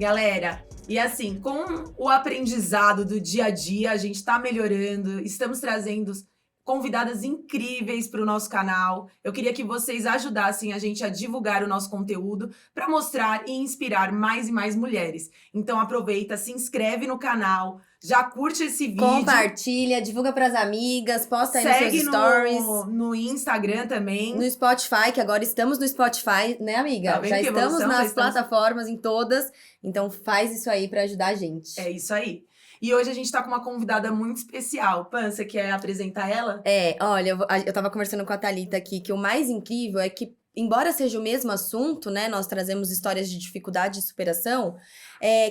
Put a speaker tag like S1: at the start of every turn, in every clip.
S1: Galera, e assim, com o aprendizado do dia a dia, a gente tá melhorando, estamos trazendo convidadas incríveis para o nosso canal. Eu queria que vocês ajudassem a gente a divulgar o nosso conteúdo para mostrar e inspirar mais e mais mulheres. Então aproveita, se inscreve no canal, já curte esse vídeo.
S2: Compartilha, divulga pras amigas, posta aí nos seus
S1: Segue
S2: stories.
S1: no Instagram também.
S2: No Spotify, que agora estamos no Spotify, né, amiga?
S1: Tá vendo
S2: Já
S1: que
S2: estamos
S1: evolução?
S2: nas
S1: Já estamos-
S2: plataformas, em todas. Então faz isso aí pra ajudar a gente.
S1: É isso aí. E hoje a gente tá com uma convidada muito especial. Pan, você quer apresentar ela?
S2: Olha, eu tava conversando com a Thalita aqui, que o mais incrível é que, embora seja o mesmo assunto, né, nós trazemos histórias de dificuldade e superação,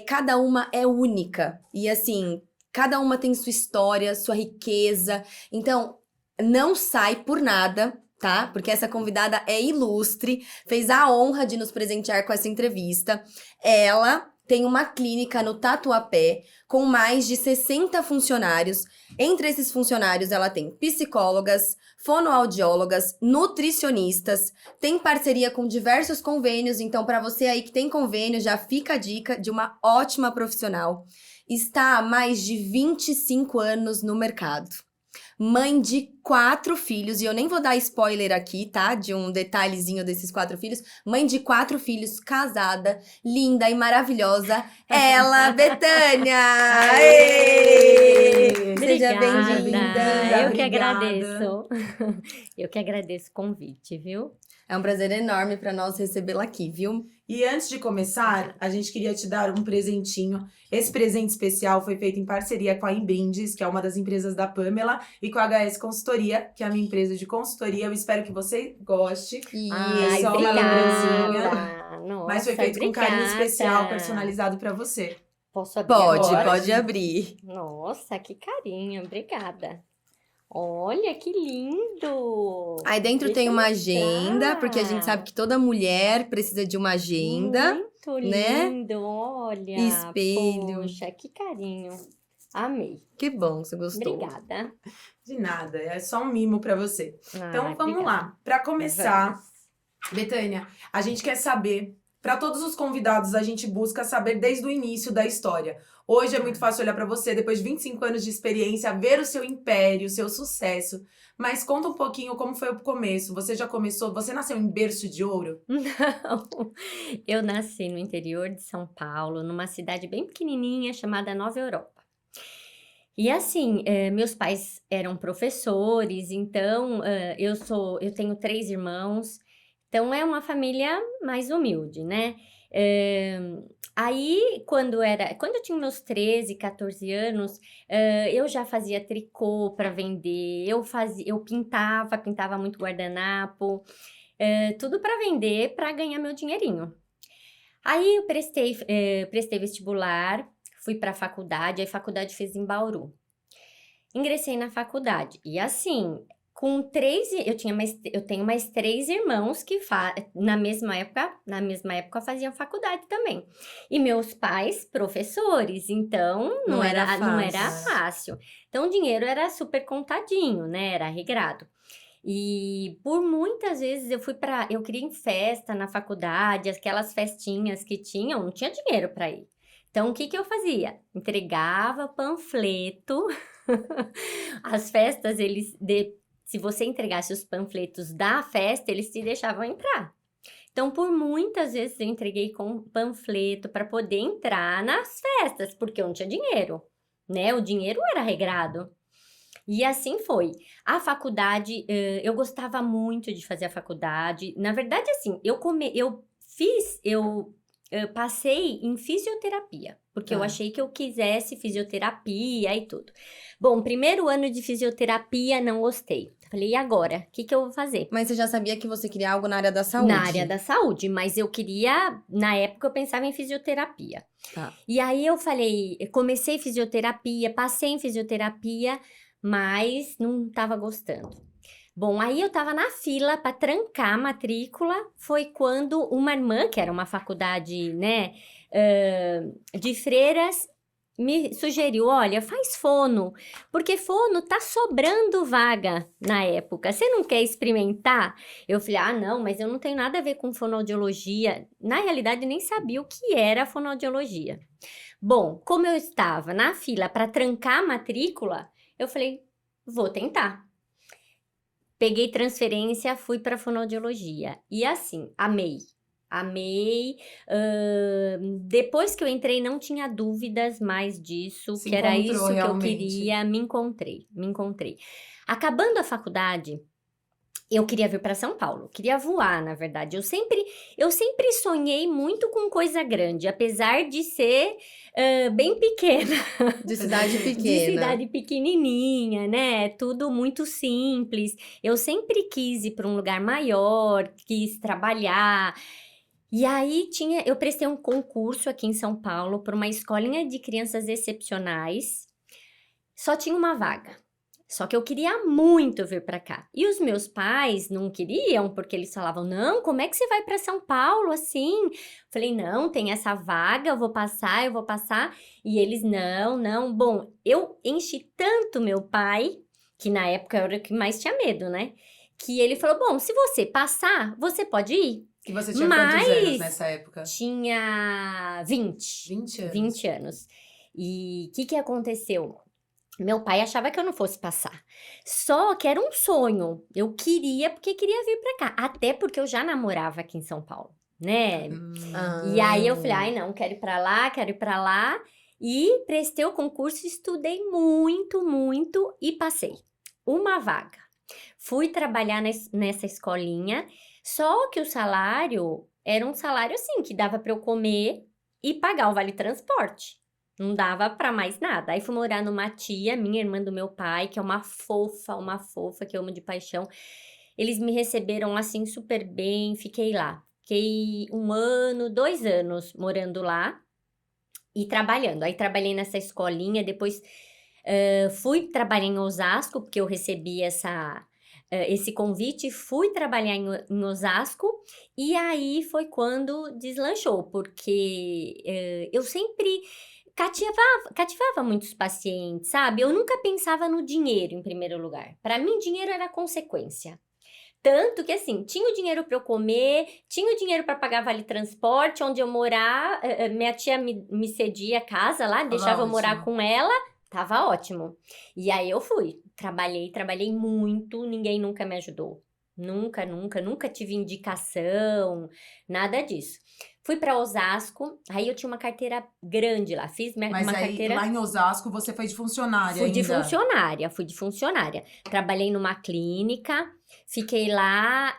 S2: cada uma é única. E assim, cada uma tem sua história, sua riqueza. Então, não sai por nada, tá? Porque essa convidada é ilustre, fez a honra de nos presentear com essa entrevista. Ela tem uma clínica no Tatuapé, com mais de 60 funcionários. Entre esses funcionários, ela tem psicólogas, fonoaudiólogas, nutricionistas, tem parceria com diversos convênios. Então, para você aí que tem convênio, já fica a dica de uma ótima profissional. Está há mais de 25 anos no mercado. Mãe de 4 filhos, e eu nem vou dar spoiler aqui, tá? De um detalhezinho desses 4 filhos. Mãe de 4 filhos, casada, linda e maravilhosa. Ela, Betânia! Aê! Seja
S3: Obrigada.
S2: bem-vinda.
S3: Eu que
S1: Obrigada.
S3: agradeço. Eu que agradeço o convite, viu?
S2: É um prazer enorme pra nós recebê-la aqui, viu?
S1: E antes de começar, a gente queria te dar um presentinho. Esse presente especial foi feito em parceria com a Embrindes, que é uma das empresas da Pamela, e com a HS Consultoria, que é a minha empresa de consultoria. Eu espero que você goste.
S2: E
S1: Ai, só uma
S3: obrigada. Nossa,
S1: Mas foi feito com carinho
S3: obrigada.
S1: especial, personalizado pra você.
S3: Posso abrir
S2: pode
S3: agora?
S2: abrir.
S3: Nossa, que carinho. Obrigada. Olha, que lindo.
S2: Aí dentro
S3: Deixa
S2: tem
S3: eu
S2: uma
S3: mostrar.
S2: agenda, porque a gente sabe que toda mulher precisa de uma agenda.
S3: Muito
S2: né?
S3: lindo, olha.
S2: Espelho.
S3: Poxa, que carinho. Amei.
S2: Que bom, você gostou.
S3: Obrigada.
S1: De nada, é só um mimo pra você. Então
S3: Ai,
S1: vamos
S3: obrigada.
S1: lá. Pra começar,
S3: Vamos.
S1: Betânia, a gente quer saber, para todos os convidados, a gente busca saber desde o início da história. Hoje é muito fácil olhar para você, depois de 25 anos de experiência, ver o seu império, o seu sucesso. Mas conta um pouquinho como foi o começo. Você já começou, você nasceu em berço de ouro?
S3: Não, eu nasci no interior de São Paulo, numa cidade bem pequenininha chamada Nova Europa. E assim, meus pais eram professores, então eu tenho 3 irmãos, então é uma família mais humilde, né? Aí, quando eu tinha meus 13, 14 anos, eu já fazia tricô para vender, eu pintava muito guardanapo, tudo para vender, para ganhar meu dinheirinho. Aí eu prestei vestibular, fui para a faculdade, a faculdade fez em Bauru. Ingressei na faculdade e assim, eu tenho mais 3 irmãos que na mesma época faziam faculdade também. E meus pais professores, então não era fácil. Então o dinheiro era super contadinho, né? Era regrado. E por muitas vezes eu queria ir em festa na faculdade, aquelas festinhas que tinham, não tinha dinheiro para ir. Então o que eu fazia? Entregava panfleto. As festas, se você entregasse os panfletos da festa, eles te deixavam entrar. Então, por muitas vezes eu entreguei com panfleto para poder entrar nas festas, porque eu não tinha dinheiro, né? O dinheiro era regrado. E assim foi. A faculdade, eu gostava muito de fazer a faculdade. Na verdade, assim, eu passei em fisioterapia, porque eu achei que eu quisesse fisioterapia e tudo. Bom, primeiro ano de fisioterapia, não gostei. Falei, e agora? O que eu vou fazer?
S2: Mas você já sabia que você queria algo na área da saúde?
S3: Na área da saúde, mas na época eu pensava em fisioterapia.
S2: Tá.
S3: E aí eu comecei fisioterapia, passei em fisioterapia, mas não estava gostando. Bom, aí eu tava na fila para trancar a matrícula, foi quando uma irmã, que era uma faculdade, né, de freiras, me sugeriu, olha, faz fono, porque fono tá sobrando vaga na época. Você não quer experimentar? Eu falei, não, mas eu não tenho nada a ver com fonoaudiologia. Na realidade, nem sabia o que era fonoaudiologia. Bom, como eu estava na fila para trancar a matrícula, eu falei, vou tentar. Peguei transferência, fui para fonoaudiologia. E assim, amei. Amei. Depois que eu entrei, não tinha dúvidas mais disso,
S1: Se
S3: que era
S1: encontrou
S3: isso que eu
S1: realmente.
S3: queria. Me encontrei. Acabando a faculdade, eu queria vir para São Paulo, queria voar, na verdade. Eu sempre sonhei muito com coisa grande, apesar de ser bem pequena.
S2: De cidade
S3: De
S2: pequena.
S3: cidade pequenininha, né? Tudo muito simples. Eu sempre quis ir para um lugar maior, quis trabalhar. E aí eu prestei um concurso aqui em São Paulo para uma escolinha de crianças excepcionais. Só tinha uma vaga. Só que eu queria muito vir para cá. E os meus pais não queriam, porque eles falavam, não, como é que você vai para São Paulo assim? Falei, não, tem essa vaga, eu vou passar. E eles, não. Bom, eu enchi tanto meu pai, que na época eu era o que mais tinha medo, né? Que ele falou, bom, se você passar, você pode ir.
S1: E você tinha quantos anos nessa época?
S3: Tinha 20.
S1: 20 anos.
S3: 20 anos. E o que aconteceu? Meu pai achava que eu não fosse passar. Só que era um sonho. Eu queria, porque queria vir pra cá. Até porque eu já namorava aqui em São Paulo, né? E aí eu falei, não, quero ir pra lá. E prestei o concurso, estudei muito e passei. Uma vaga. Fui trabalhar nessa escolinha, só que o salário era um salário assim, que dava pra eu comer e pagar o vale-transporte. Não dava pra mais nada. Aí fui morar numa tia, minha irmã do meu pai, que é uma fofa, que eu amo de paixão. Eles me receberam assim super bem, fiquei lá. Fiquei 1 ano, 2 anos morando lá e trabalhando. Aí trabalhei nessa escolinha, depois fui trabalhar em Osasco, porque eu recebi esse convite, fui trabalhar em Osasco, e aí foi quando deslanchou, porque eu sempre cativava muitos pacientes, sabe? Eu nunca pensava no dinheiro em primeiro lugar. Para mim, dinheiro era consequência. Tanto que, assim, tinha o dinheiro para eu comer, tinha o dinheiro para pagar vale-transporte, onde eu morar, minha tia me cedia a casa lá, deixava eu morar com ela, tava ótimo. E aí eu fui, trabalhei muito, ninguém nunca me ajudou. Nunca tive indicação, nada disso. Fui para Osasco, aí eu tinha uma carteira grande lá, fiz uma carteira...
S1: Lá em Osasco você foi de funcionária
S3: Fui de funcionária. Trabalhei numa clínica, fiquei lá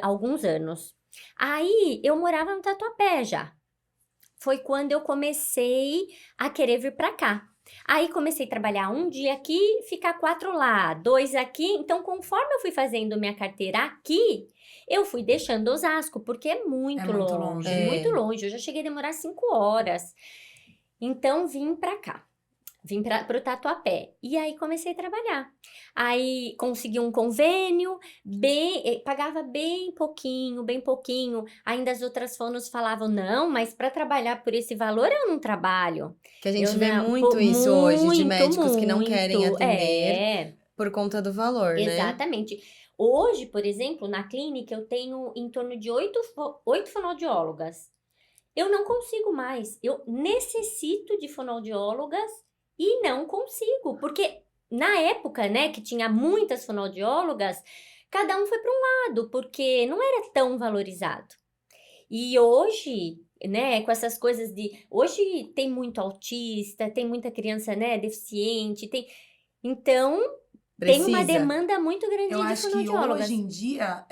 S3: alguns anos. Aí eu morava no Tatuapé já. Foi quando eu comecei a querer vir para cá. Aí comecei a trabalhar 1 dia aqui, ficar 4 lá, 2 aqui. Então, conforme eu fui fazendo minha carteira aqui, eu fui deixando Osasco, porque é muito longe. Muito longe. Eu já cheguei a demorar 5 horas. Então, vim pra cá. Vim pro Tatuapé. E aí, comecei a trabalhar. Aí, consegui um convênio, pagava bem pouquinho. Ainda as outras fonos falavam, não, mas para trabalhar por esse valor, eu não trabalho.
S2: Que a gente vê muito isso hoje, de médicos que não querem atender por conta do valor, né?
S3: Exatamente. Hoje, por exemplo, na clínica, eu tenho em torno de 8 fonoaudiólogas. Eu não consigo mais. Eu necessito de fonoaudiólogas e não consigo, porque na época, né, que tinha muitas fonoaudiólogas, cada um foi para um lado, porque não era tão valorizado. E hoje, né, com essas coisas hoje tem muito autista, tem muita criança, né, deficiente, então... Tem uma demanda muito grande de fonoaudiólogas.
S1: Eu acho que hoje em dia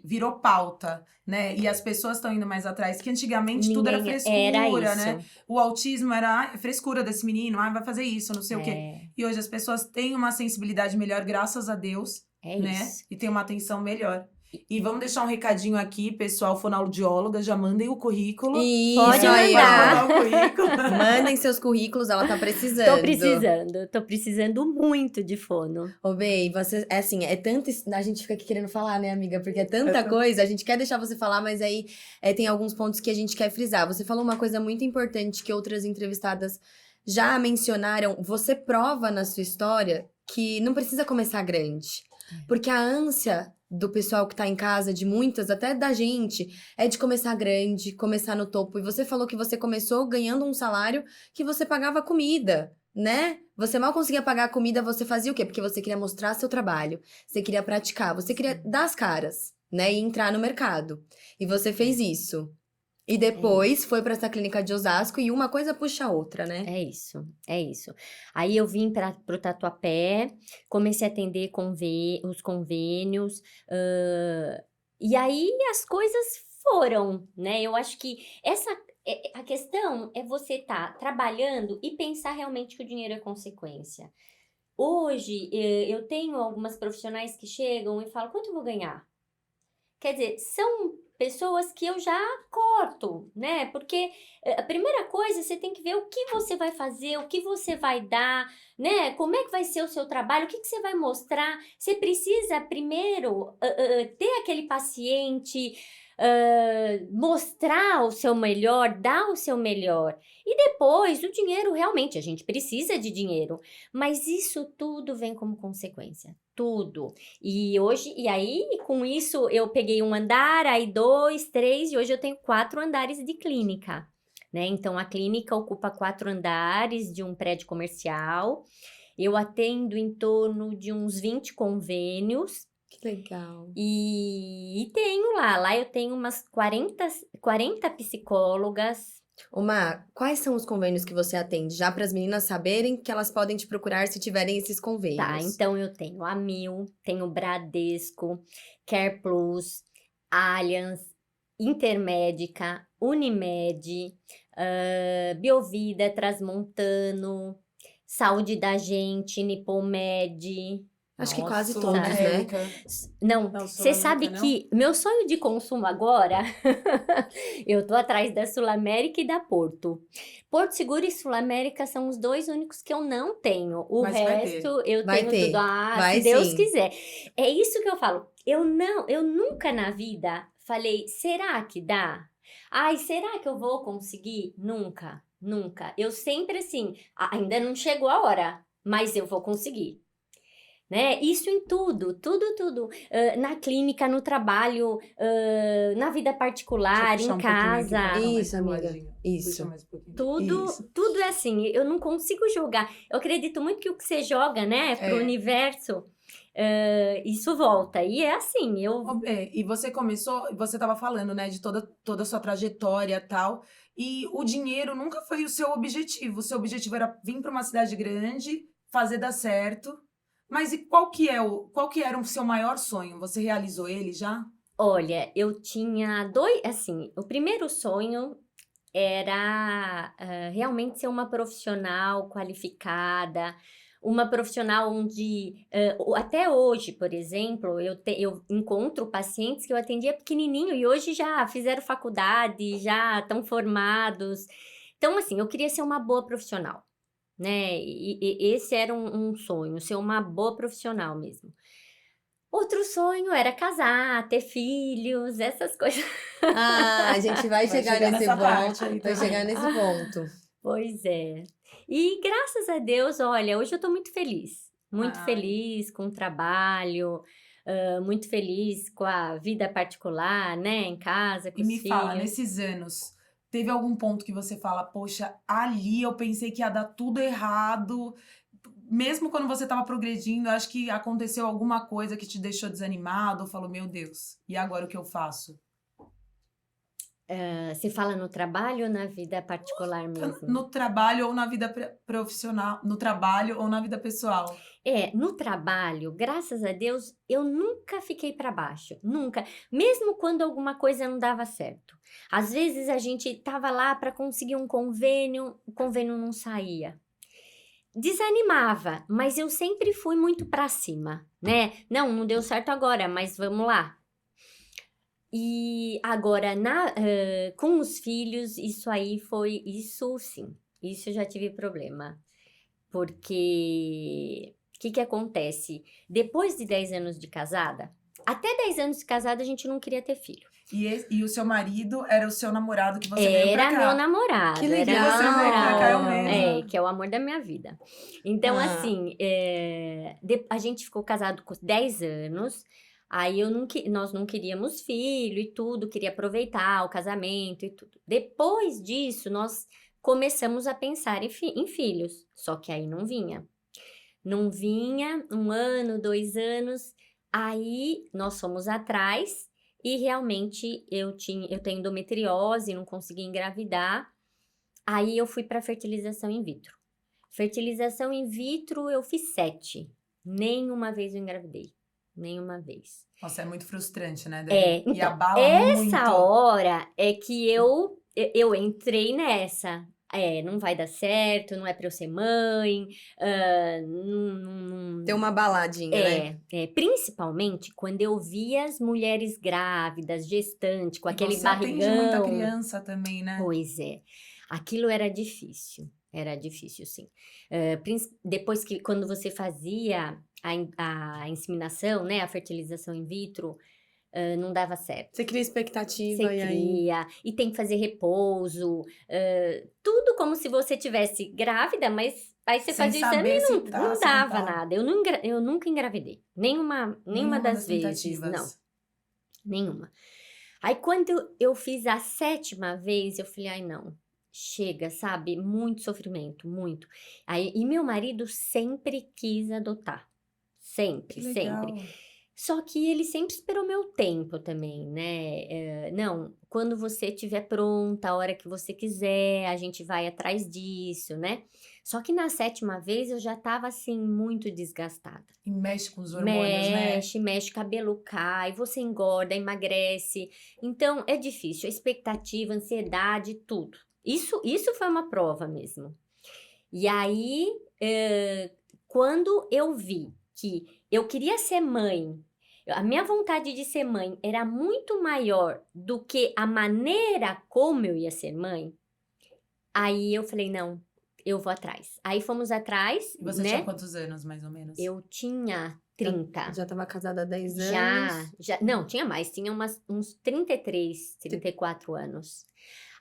S1: virou pauta, né? E as pessoas estão indo mais atrás, que antigamente tudo era frescura, né? O autismo era frescura desse menino, vai fazer isso, não sei o quê. E hoje as pessoas têm uma sensibilidade melhor, graças a Deus, né? Isso. E tem uma atenção melhor. E vamos deixar um recadinho aqui, pessoal, fonoaudióloga, já mandem o currículo.
S2: Isso
S3: Pode
S2: aí,
S3: mandar.
S2: ó.
S1: Mandar o currículo.
S2: Mandem seus currículos, ela tá precisando.
S3: Tô precisando muito de fono.
S2: Ô, Bey, você, é assim, é tanto. A gente fica aqui querendo falar, né, amiga? Porque é tanta coisa, a gente quer deixar você falar, mas aí tem alguns pontos que a gente quer frisar. Você falou uma coisa muito importante que outras entrevistadas já mencionaram. Você prova na sua história que não precisa começar grande. Porque a ânsia do pessoal que tá em casa, de muitas, até da gente, é de começar grande, começar no topo. E você falou que você começou ganhando um salário que você pagava comida, né? Você mal conseguia pagar a comida, você fazia o quê? Porque você queria mostrar seu trabalho, você queria praticar, você queria dar as caras, né? E entrar no mercado. E você fez isso. E depois foi pra essa clínica de Osasco e uma coisa puxa a outra, né?
S3: É isso. Aí eu vim pro Tatuapé, comecei a atender os convênios, e aí as coisas foram, né? Eu acho que a questão é você estar trabalhando e pensar realmente que o dinheiro é consequência. Hoje, eu tenho algumas profissionais que chegam e falam, quanto eu vou ganhar? Quer dizer, são pessoas que eu já corto, né? Porque a primeira coisa, você tem que ver o que você vai fazer, o que você vai dar, né? Como é que vai ser o seu trabalho, o que você vai mostrar. Você precisa primeiro ter aquele paciente, mostrar o seu melhor, dar o seu melhor. E depois, o dinheiro, realmente, a gente precisa de dinheiro. Mas isso tudo vem como consequência. Tudo. E aí, com isso, eu peguei um andar, aí 2, 3, e hoje eu tenho 4 andares de clínica, né? Então, a clínica ocupa 4 andares de um prédio comercial. Eu atendo em torno de uns 20 convênios.
S2: Que legal.
S3: E tenho lá eu tenho umas 40 psicólogas.
S2: Quais são os convênios que você atende? Já para as meninas saberem que elas podem te procurar se tiverem esses convênios.
S3: Tá, então eu tenho a Mil, tenho Bradesco, Care Plus, Allianz, Intermédica, Unimed, Biovida, Transmontano, Saúde da Gente, Nipomed.
S2: Acho que
S1: Nossa,
S2: quase todos, né?
S1: Sul-América.
S3: Não,
S1: Não,
S3: você
S1: Sul-América,
S3: sabe
S1: não?
S3: que meu sonho de consumo agora, eu tô atrás da Sul-América e da Porto. Porto Seguro e Sul-América são os 2 únicos que eu não tenho. O
S1: Mas vai
S3: resto eu
S2: Vai
S3: tenho
S2: ter.
S3: tudo.
S2: Vai
S3: Se Deus
S2: sim.
S3: quiser. É isso que eu falo. Eu nunca na vida falei, será que dá? Ai, será que eu vou conseguir? Nunca. Eu sempre assim, ainda não chegou a hora, mas eu vou conseguir. Né? Isso em tudo. Na clínica, no trabalho, na vida particular,
S1: Deixa eu
S3: em
S1: puxar um pouquinho aqui pra
S3: casa.
S1: ficar mais
S2: Isso, amiga.
S1: enroladinho.
S2: Isso.
S1: Puxa mais um pouquinho. Isso.
S3: Tudo é assim. Eu não consigo jogar. Eu acredito muito que o que você joga, né, pro universo, isso volta. E é assim,
S1: Ô, Bê, e você estava falando, né, de toda a sua trajetória e tal, e o dinheiro nunca foi o seu objetivo. O seu objetivo era vir para uma cidade grande, fazer dar certo. Mas e qual que era o seu maior sonho? Você realizou ele já?
S3: Olha, eu tinha assim, o primeiro sonho era realmente ser uma profissional qualificada, uma profissional onde, até hoje, por exemplo, eu encontro pacientes que eu atendia pequenininho e hoje já fizeram faculdade, já estão formados. Então, assim, eu queria ser uma boa profissional, né? E esse era um sonho, ser uma boa profissional mesmo. Outro sonho era casar, ter filhos, essas coisas.
S2: A gente vai chegar nesse
S1: nessa parte
S2: ponto.
S1: aí
S2: Vai
S1: também.
S2: chegar nesse ponto.
S3: Pois é. E graças a Deus, olha, hoje eu tô muito feliz. Muito
S1: Ai.
S3: feliz com o trabalho, muito feliz com a vida particular, né? Em casa, com
S1: E
S3: os
S1: me
S3: filhos.
S1: fala, nesses anos, teve algum ponto que você fala, poxa, ali eu pensei que ia dar tudo errado. Mesmo quando você estava progredindo, acho que aconteceu alguma coisa que te deixou desanimado, ou falou, meu Deus, e agora o que eu faço?
S3: Você fala no trabalho ou na vida particular mesmo?
S1: No trabalho ou na vida profissional, no trabalho ou na vida pessoal.
S3: No trabalho, graças a Deus, eu nunca fiquei para baixo, nunca. Mesmo quando alguma coisa não dava certo. Às vezes a gente tava lá para conseguir um convênio, o convênio não saía. Desanimava, mas eu sempre fui muito para cima, né? Não deu certo agora, mas vamos lá. E agora, com os filhos, isso sim, isso eu já tive problema. Porque, o que acontece? Depois de 10 anos de casada, até 10 anos de casada a gente não queria ter filho.
S1: E o seu marido era o seu namorado que você veio pra cá?
S3: Era meu namorado.
S2: Que legal.
S3: Era meu
S1: Você veio pra cá, é o
S3: namorado.
S1: mesmo.
S3: Que é o amor da minha vida. Então, assim, a gente ficou casado com 10 anos. Aí nós não queríamos filho e tudo, queria aproveitar o casamento e tudo. Depois disso, nós começamos a pensar em filhos. Só que aí não vinha. Não vinha, 1 ano, 2 anos. Aí nós fomos atrás e realmente eu tenho endometriose, não consegui engravidar. Aí eu fui para fertilização in vitro. Fertilização in vitro eu fiz 7. Nenhuma vez eu engravidei. Nenhuma vez.
S1: Nossa, é muito frustrante, né?
S3: Então,
S1: e abala muito.
S3: Essa hora é que eu entrei nessa. Não vai dar certo, não é pra eu ser mãe.
S2: Deu uma baladinha, né?
S3: Principalmente quando eu via as mulheres grávidas, gestantes, com aquele
S1: você
S3: barrigão.
S1: atende muita criança também, né?
S3: Pois é. Aquilo era difícil. Era difícil, sim. Depois que, quando você fazia a inseminação, né, a fertilização in vitro, não dava certo.
S2: Você cria expectativa
S3: Você
S2: e aí...
S3: cria, e tem que fazer repouso, tudo como se você tivesse grávida, mas aí você
S1: Sem
S3: fazia o exame e
S1: saber
S3: não,
S1: se tá,
S3: não
S1: se não
S3: dava
S1: tá.
S3: nada. Eu nunca engravidei. Nenhuma das vezes,
S1: tentativas.
S3: não. Nenhuma. Aí quando eu fiz a 7ª vez, eu falei, ai não, chega, sabe? Muito sofrimento, muito. Aí, e meu marido sempre quis adotar.
S1: Que
S3: Sempre,
S1: legal.
S3: sempre. Só que ele sempre esperou meu tempo também, né? Não, quando você estiver pronta, a hora que você quiser, a gente vai atrás disso, né? Só que na 7ª vez eu já tava, assim, muito desgastada.
S1: E mexe com os hormônios, né?
S3: Mexe, cabelo cai, você engorda, emagrece. Então, é difícil. A expectativa, a ansiedade, tudo. Isso foi uma prova mesmo. E aí, quando eu vi que eu queria ser mãe, a minha vontade de ser mãe era muito maior do que a maneira como eu ia ser mãe, aí eu falei, não, eu vou atrás. Aí fomos atrás,
S1: E você
S3: né?
S1: tinha quantos anos, mais ou menos?
S3: Eu tinha 30.
S2: Já tava casada há 10 anos.
S3: Não, tinha mais, tinha uns 33, 34 anos.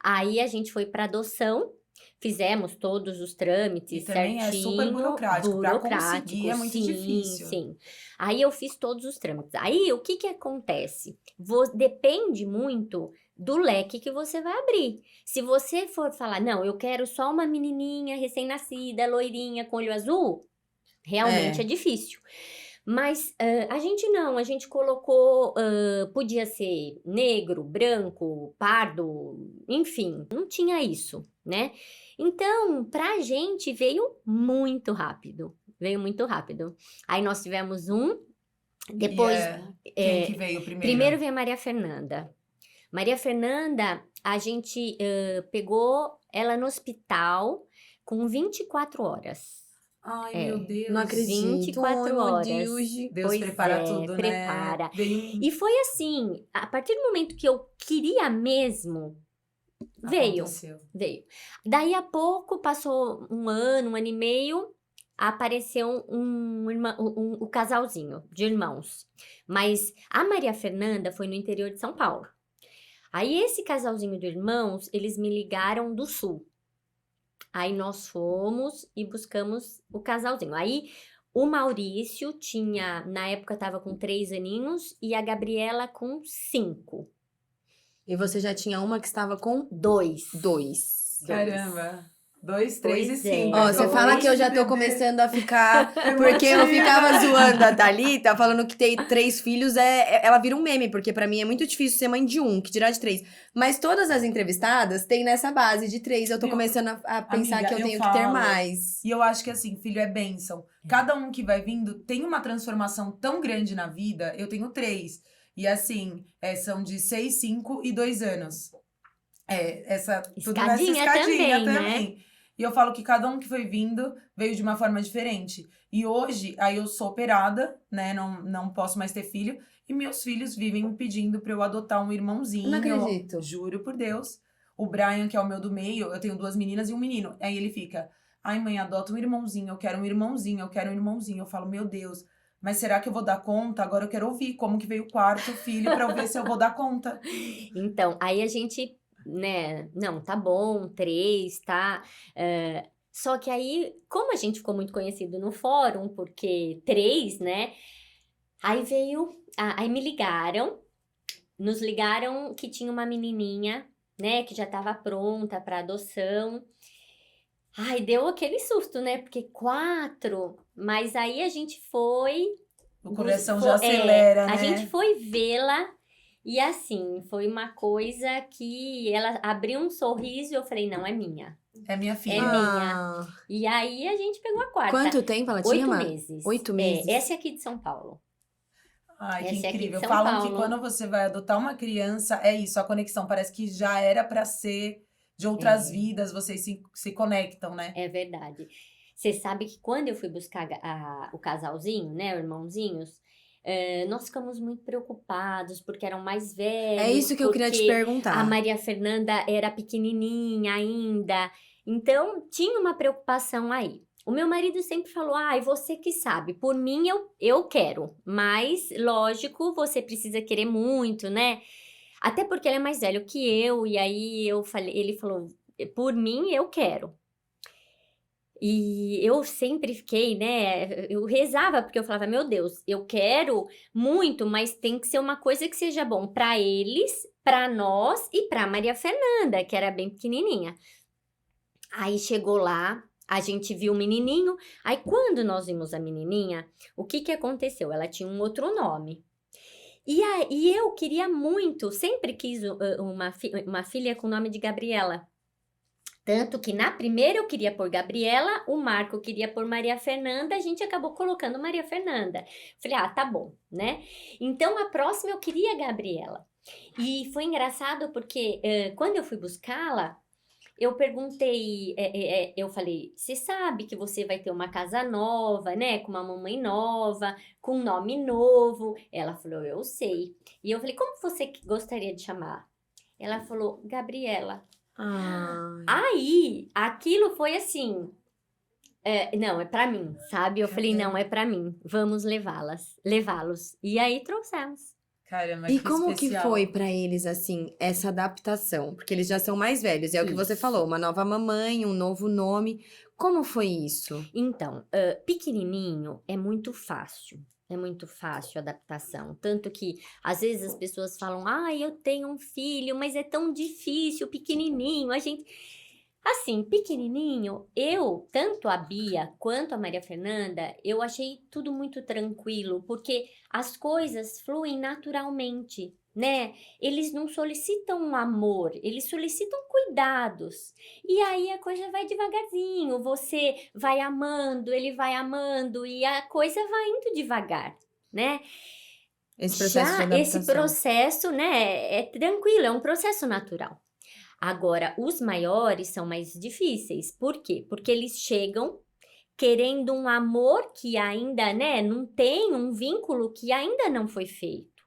S3: Aí a gente foi para adoção, fizemos todos os trâmites
S1: E também
S3: certinho.
S1: é super burocrático. Pra conseguir é muito
S3: sim,
S1: difícil.
S3: Sim. Aí eu fiz todos os trâmites. Aí o que acontece? Depende muito do leque que você vai abrir. Se você for falar, não, eu quero só uma menininha recém-nascida, loirinha, com olho azul, realmente é difícil. Mas a gente colocou, podia ser negro, branco, pardo, enfim, não tinha isso, né? Então, pra gente veio muito rápido, Aí nós tivemos depois...
S1: Quem que veio primeiro?
S3: Primeiro veio a Maria Fernanda. Maria Fernanda, a gente pegou ela no hospital com 24 horas.
S1: Ai, meu Deus.
S2: Não acredito.
S3: 24 horas.
S1: Deus prepara tudo,
S3: prepara.
S1: né?
S3: E foi assim, a partir do momento que eu queria mesmo, veio. Daí a pouco, passou 1 ano, 1 ano e meio, apareceu o casalzinho de irmãos. Mas a Maria Fernanda foi no interior de São Paulo. Aí esse casalzinho de irmãos, eles me ligaram do sul. Aí nós fomos e buscamos o casalzinho. Aí o Maurício tinha, na época estava com 3 aninhos e a Gabriela com 5.
S2: E você já tinha uma que estava com
S3: 2.
S1: Caramba. 2, 3 e
S3: Pois
S1: 5.
S2: Ó, você fala que eu já tô começando a ficar... Porque eu ficava zoando a Thalita, falando que ter 3 filhos ela vira um meme, porque pra mim é muito difícil ser mãe de 1, que dirá de 3. Mas todas as entrevistadas têm nessa base de 3. Eu tô começando a pensar, amiga, que eu tenho que ter mais.
S1: E eu acho que assim, filho é bênção. Cada um que vai vindo tem uma transformação tão grande na vida. Eu tenho 3. E assim, são de 6, 5 e 2 anos. Tudo nessa escadinha também.
S3: Né?
S1: E eu falo que cada um que foi vindo veio de uma forma diferente. E hoje, aí eu sou operada, né? Não posso mais ter filho. E meus filhos vivem me pedindo pra eu adotar um irmãozinho.
S2: Não acredito.
S1: Juro por Deus. O Brian, que é o meu do meio, eu tenho 2 meninas e um menino. Aí ele fica, ai mãe, adota um irmãozinho, eu quero um irmãozinho, eu quero um irmãozinho. Eu falo, meu Deus, mas será que eu vou dar conta? Agora eu quero ouvir como que veio o quarto filho pra eu ver se eu vou dar conta.
S3: Então, aí a gente, né, não, tá bom, 3, tá? Só que aí, como a gente ficou muito conhecido no fórum, porque 3, né? Aí aí nos ligaram que tinha uma menininha, né, que já tava pronta pra adoção. Ai, deu aquele susto, né? Porque 4, mas aí a gente foi.
S1: O coração já acelera, né?
S3: A gente foi vê-la e assim, foi uma coisa que ela abriu um sorriso e eu falei, não, é minha.
S1: É minha filha.
S3: É minha. E aí a gente pegou a 4.
S2: Quanto tempo ela tinha,
S3: 8
S2: Má?
S3: meses.
S2: 8 meses.
S3: Essa é aqui de São Paulo.
S1: Ai, que
S3: Essa é aqui de
S1: incrível.
S3: São
S1: Falam que
S3: Paulo.
S1: quando você vai adotar uma criança, é isso, a conexão. Parece que já era pra ser de outras vidas, vocês se conectam, né?
S3: É verdade. Você sabe que quando eu fui buscar o casalzinho, né, os irmãozinhos, nós ficamos muito preocupados, porque eram mais velhos.
S2: É isso que eu queria te
S3: porque
S2: perguntar.
S3: a Maria Fernanda era pequenininha ainda. Então, tinha uma preocupação aí. O meu marido sempre falou, ai, você que sabe, por mim eu quero. Mas, lógico, você precisa querer muito, né? Até porque ele é mais velho que eu, e aí ele falou, por mim eu quero. E eu sempre fiquei, né? Eu rezava, porque eu falava, meu Deus, eu quero muito, mas tem que ser uma coisa que seja bom para eles, para nós e para Maria Fernanda, que era bem pequenininha. Aí chegou lá, a gente viu o menininho. Aí quando nós vimos a menininha, o que aconteceu? Ela tinha um outro nome. E eu queria muito, sempre quis uma filha com o nome de Gabriela. Tanto que na primeira eu queria pôr Gabriela, o Marco queria pôr Maria Fernanda, a gente acabou colocando Maria Fernanda. Falei, tá bom, né? Então a próxima eu queria Gabriela. E foi engraçado porque quando eu fui buscá-la, eu perguntei, eu falei, você sabe que você vai ter uma casa nova, né? Com uma mamãe nova, com um nome novo. Ela falou, eu sei. E eu falei, como você gostaria de chamar? Ela falou, Gabriela. Aí, aquilo foi assim, não, é pra mim, sabe? Eu falei, não, é pra mim, vamos levá-los. E aí trouxemos.
S1: Caramba,
S2: E
S1: que
S2: como
S1: especial.
S2: que foi pra eles, assim, essa adaptação? Porque eles já são mais velhos, é o que você
S3: Isso.
S2: falou, uma nova mamãe, um novo nome. Como foi isso?
S3: Então, pequenininho é muito fácil. É muito fácil a adaptação. Tanto que, às vezes, as pessoas falam, eu tenho um filho, mas é tão difícil, pequenininho. Assim, pequenininho, tanto a Bia quanto a Maria Fernanda, eu achei tudo muito tranquilo, porque as coisas fluem naturalmente, né? Eles não solicitam amor, eles solicitam cuidados. E aí a coisa vai devagarzinho, você vai amando, ele vai amando, e a coisa vai indo devagar, né?
S2: Esse processo de adaptação.
S3: Esse processo, né, é tranquilo, é um processo natural. Agora, os maiores são mais difíceis. Por quê? Porque eles chegam querendo um amor que ainda, né, não tem, um vínculo que ainda não foi feito,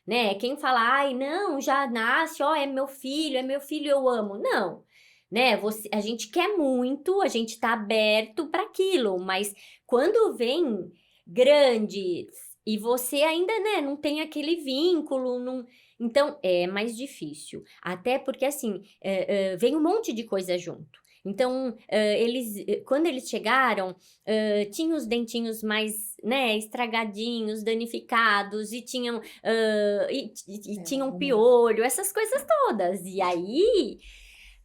S3: né? Quem fala, não, já nasce, é meu filho, eu amo. Não, né? A gente quer muito, a gente tá aberto para aquilo, mas quando vem grande e você ainda, né, não tem aquele vínculo, não... Então, é mais difícil. Até porque, assim, vem um monte de coisa junto. Então, quando eles chegaram, tinham os dentinhos mais, né, estragadinhos, danificados, e tinham piolho, essas coisas todas. E aí,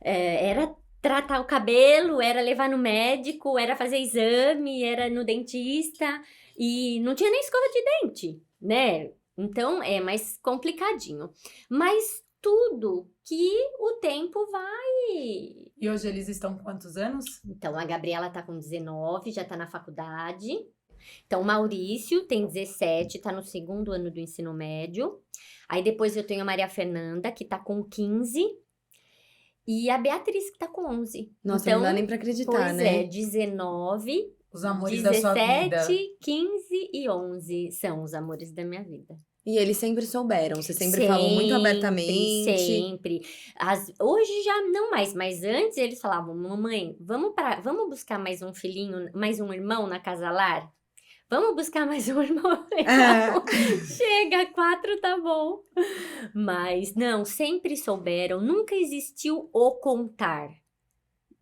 S3: era tratar o cabelo, era levar no médico, era fazer exame, era no dentista, e não tinha nem escova de dente, né? Então, é mais complicadinho. Mas tudo que o tempo vai...
S1: E hoje eles estão com quantos anos?
S3: Então, a Gabriela tá com 19, já tá na faculdade. Então, o Maurício tem 17, tá no 2º ano do ensino médio. Aí, depois eu tenho a Maria Fernanda, que tá com 15. E a Beatriz, que tá com 11.
S2: Nossa,
S3: então,
S2: não dá nem pra acreditar,
S3: pois
S2: né?
S3: 19,
S1: Os amores da sua vida.
S3: 17, 15 e 11 são os amores da minha vida.
S2: E eles sempre souberam, você sempre falou muito abertamente.
S3: Sempre. Hoje já não mais, mas antes eles falavam, mamãe, vamos buscar mais um filhinho, mais um irmão na casa lar? Vamos buscar mais um irmão? Não, chega, 4 tá bom. Mas não, sempre souberam, nunca existiu o contar.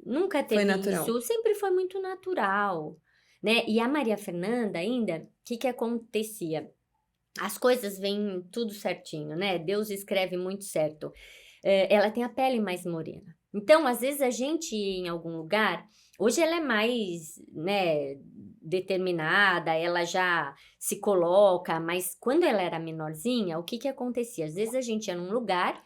S3: Nunca teve
S2: natural.
S3: isso, sempre foi muito natural, né? E a Maria Fernanda ainda, o que acontecia? As coisas vêm tudo certinho, né? Deus escreve muito certo. Ela tem a pele mais morena. Então, às vezes a gente em algum lugar, hoje ela é mais, né, determinada, ela já se coloca, mas quando ela era menorzinha, o que acontecia? Às vezes a gente ia num lugar,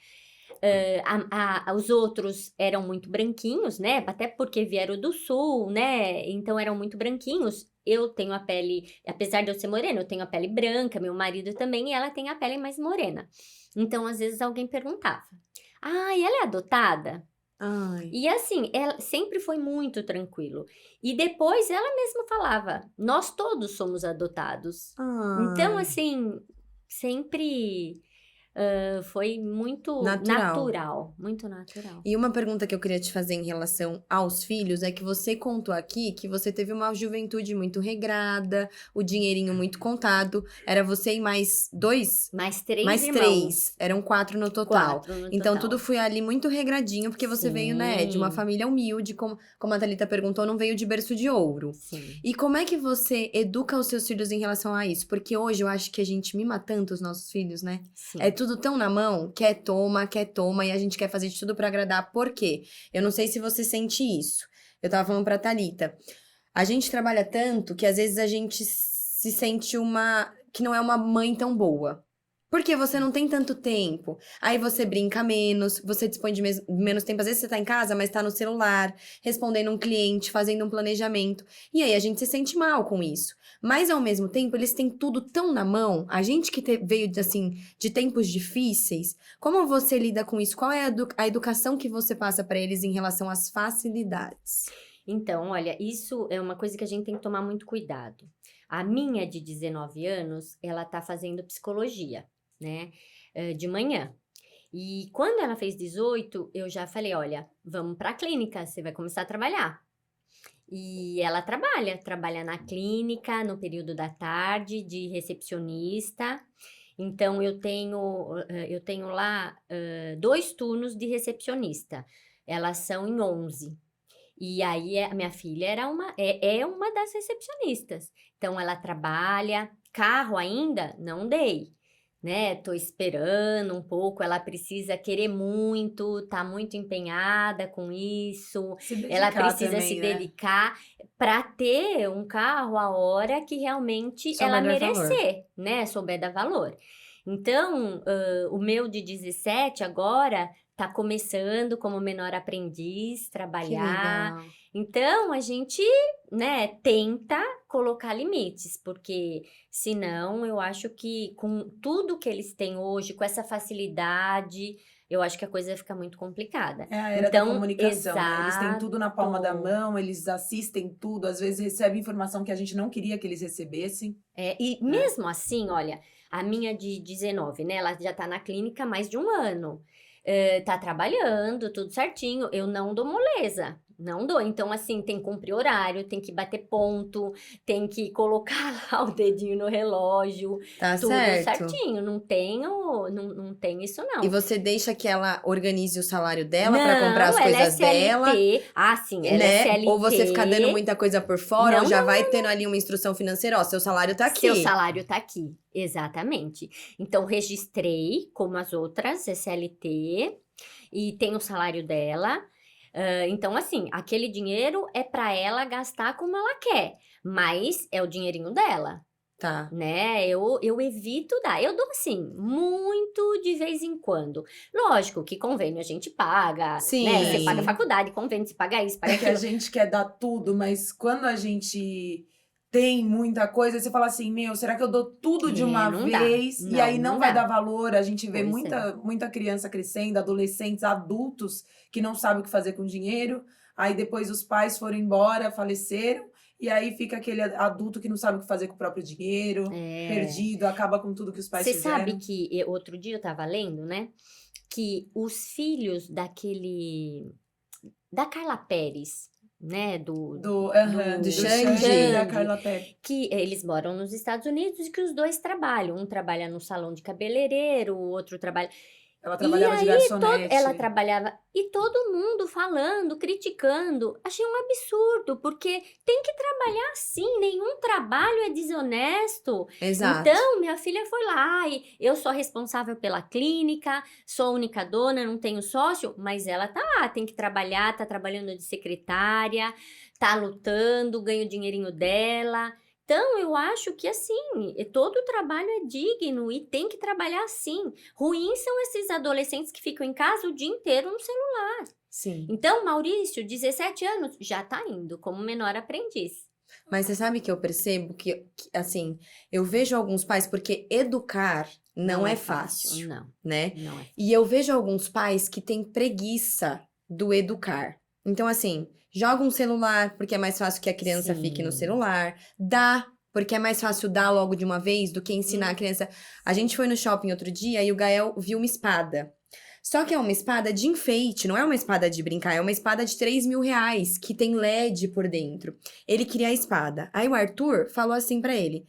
S3: os outros eram muito branquinhos, né? Até porque vieram do sul, né? Então eram muito branquinhos. Eu tenho a pele, apesar de eu ser morena, eu tenho a pele branca, meu marido também, e ela tem a pele mais morena. Então, às vezes alguém perguntava: e ela é adotada?
S2: Ai.
S3: E assim, ela sempre foi muito tranquilo. E depois ela mesma falava: nós todos somos adotados. Então, assim, sempre foi muito natural, muito natural.
S2: E uma pergunta que eu queria te fazer em relação aos filhos é que você contou aqui que você teve uma juventude muito regrada, o dinheirinho muito contado. Era você e mais 2?
S3: Mais 3
S2: mais
S3: irmãos.
S2: 3. Eram 4 no total.
S3: 4 no
S2: Então,
S3: total.
S2: tudo foi ali muito regradinho, porque você veio, né, de uma
S3: Sim.
S2: família humilde, como a Thalita perguntou, não veio de berço de ouro.
S3: Sim.
S2: E como é que você educa os seus filhos em relação a isso? Porque hoje eu acho que a gente mima tanto os nossos filhos, né?
S3: Sim.
S2: É tudo tão na mão, quer toma, e a gente quer fazer de tudo pra agradar. Por quê? Eu não sei se você sente isso. Eu tava falando pra Thalita. A gente trabalha tanto que às vezes a gente se sente que não é uma mãe tão boa. Porque você não tem tanto tempo. Aí você brinca menos, você dispõe de menos tempo. Às vezes você tá em casa, mas tá no celular, respondendo um cliente, fazendo um planejamento. E aí a gente se sente mal com isso. Mas ao mesmo tempo, eles têm tudo tão na mão. A gente que veio, assim, de tempos difíceis, como você lida com isso? Qual é a educação que você passa pra eles em relação às facilidades?
S3: Então, olha, isso é uma coisa que a gente tem que tomar muito cuidado. A minha de 19 anos, ela tá fazendo psicologia, né, de manhã. E quando ela fez 18, eu já falei, olha, vamos pra clínica, você vai começar a trabalhar. E ela trabalha na clínica, no período da tarde, de recepcionista. Então, eu tenho lá 2 turnos de recepcionista. Elas são em 11. E aí, a minha filha é uma das recepcionistas. Então, ela trabalha. Carro ainda não dei, né? Tô esperando um pouco. Ela precisa querer muito, tá muito empenhada com isso. Ela precisa
S1: também,
S3: se
S1: né?
S3: dedicar para ter um carro a hora que realmente
S2: Souber
S3: ela
S2: dar
S3: merecer, né? Souber dar valor. Então, o meu de 17 agora tá começando como menor aprendiz,
S2: Que
S3: trabalhar.
S2: legal.
S3: Então, a gente, né, tenta colocar limites, porque senão eu acho que com tudo que eles têm hoje, com essa facilidade, eu acho que a coisa fica muito complicada.
S1: É a era da comunicação, né? Eles têm tudo na palma da
S3: exato.
S1: mão, eles assistem tudo, às vezes recebem informação que a gente não queria que eles recebessem.
S3: E mesmo assim, olha, a minha de 19, né? Ela já tá na clínica há mais de 1 ano. Tá trabalhando, tudo certinho. Eu não dou moleza. Não dou. Então, assim, tem que cumprir horário, tem que bater ponto, tem que colocar lá o dedinho no relógio.
S2: Tá
S3: Tudo
S2: certo.
S3: certinho. Não tem isso, não.
S2: E você deixa que ela organize o salário dela pra comprar as
S3: Não, ela é
S2: coisas dela,
S3: CLT. Ah, sim, ela é
S2: né?
S3: CLT.
S2: Ou você ficar dando muita coisa por fora,
S3: Não,
S2: ou já vai tendo ali uma instrução financeira, ó, seu salário tá aqui.
S3: Seu salário tá aqui, exatamente. Então, registrei como as outras, é CLT, e tem o salário dela. Então, assim, aquele dinheiro é para ela gastar como ela quer, mas é o dinheirinho dela,
S2: Tá.
S3: né? Eu evito dar. Eu dou, assim, muito de vez em quando. Lógico que convênio a gente paga,
S2: Sim.
S3: né? Você paga faculdade, convênio, você paga isso, paga
S1: É que a
S3: aquilo.
S1: gente quer dar tudo, mas quando a gente tem muita coisa, você fala assim, meu, será que eu dou tudo de uma
S3: não dá.
S1: vez? E
S3: Não,
S1: aí não
S3: não
S1: vai
S3: dá.
S1: dar valor. A gente vê
S3: Pois é.
S1: muita criança crescendo, adolescentes, adultos que não sabem o que fazer com dinheiro. Aí depois os pais foram embora, faleceram. E aí fica aquele adulto que não sabe o que fazer com o próprio dinheiro, perdido, acaba com tudo que os pais
S3: Você
S1: fizeram.
S3: sabe que outro dia eu tava lendo, né? Que os filhos da Carla Pérez, né?
S1: Do
S2: Xande.
S1: Xande e da Carla Pérez.
S3: Que eles moram nos Estados Unidos e que os dois trabalham. Um trabalha no salão de cabeleireiro, o outro trabalha.
S1: Ela trabalhava de garçonete.
S3: Ela trabalhava. E todo mundo falando, criticando. Achei um absurdo, porque tem que trabalhar assim. Nenhum trabalho é desonesto.
S2: Exato.
S3: Então, minha filha foi lá e eu sou responsável pela clínica, sou a única dona, não tenho sócio, mas ela tá lá, tem que trabalhar, tá trabalhando de secretária, tá lutando, ganha o dinheirinho dela. Então, eu acho que assim, todo trabalho é digno e tem que trabalhar assim. Ruins são esses adolescentes que ficam em casa o dia inteiro no celular.
S2: Sim.
S3: Então, Maurício, 17 anos, já tá indo como menor aprendiz.
S2: Mas você sabe que eu percebo assim, eu vejo alguns pais, porque educar não é fácil,
S3: Não,
S2: né?
S3: não é.
S2: E eu vejo alguns pais que têm preguiça do educar. Então, assim, joga um celular, porque é mais fácil que a criança
S3: Sim.
S2: fique no celular. Dá, porque é mais fácil dar logo de uma vez do que ensinar a criança. A gente foi no shopping outro dia e o Gael viu uma espada. Só que é uma espada de enfeite, não é uma espada de brincar, é uma espada de 3 mil reais, que tem LED por dentro. Ele queria a espada. Aí o Arthur falou assim pra ele: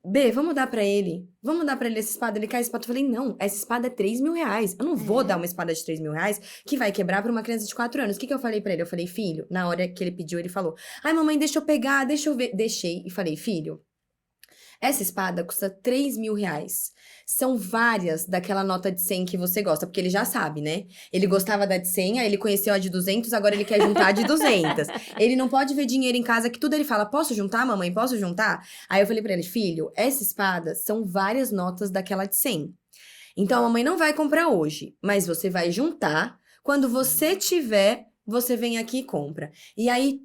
S2: B, vamos dar pra ele. Vamos dar pra ele essa espada. Ele quer a espada. Eu falei, não, essa espada é 3 mil reais. Eu não vou dar uma espada de 3 mil reais que vai quebrar pra uma criança de 4 anos. O que eu falei pra ele? Eu falei, filho, na hora que ele pediu, ele falou, ai, mamãe, deixa eu pegar, deixa eu ver. Deixei e falei, filho, essa espada custa 3 mil reais. São várias daquela nota de 100 que você gosta, porque ele já sabe, né? Ele gostava da de 100, aí ele conheceu a de 200, agora ele quer juntar a de 200. Ele não pode ver dinheiro em casa, que tudo ele fala, posso juntar, mamãe? Posso juntar? Aí eu falei pra ele, filho, essa espada são várias notas daquela de 100. Então a mamãe não vai comprar hoje, mas você vai juntar. Quando você tiver, você vem aqui e compra. E aí,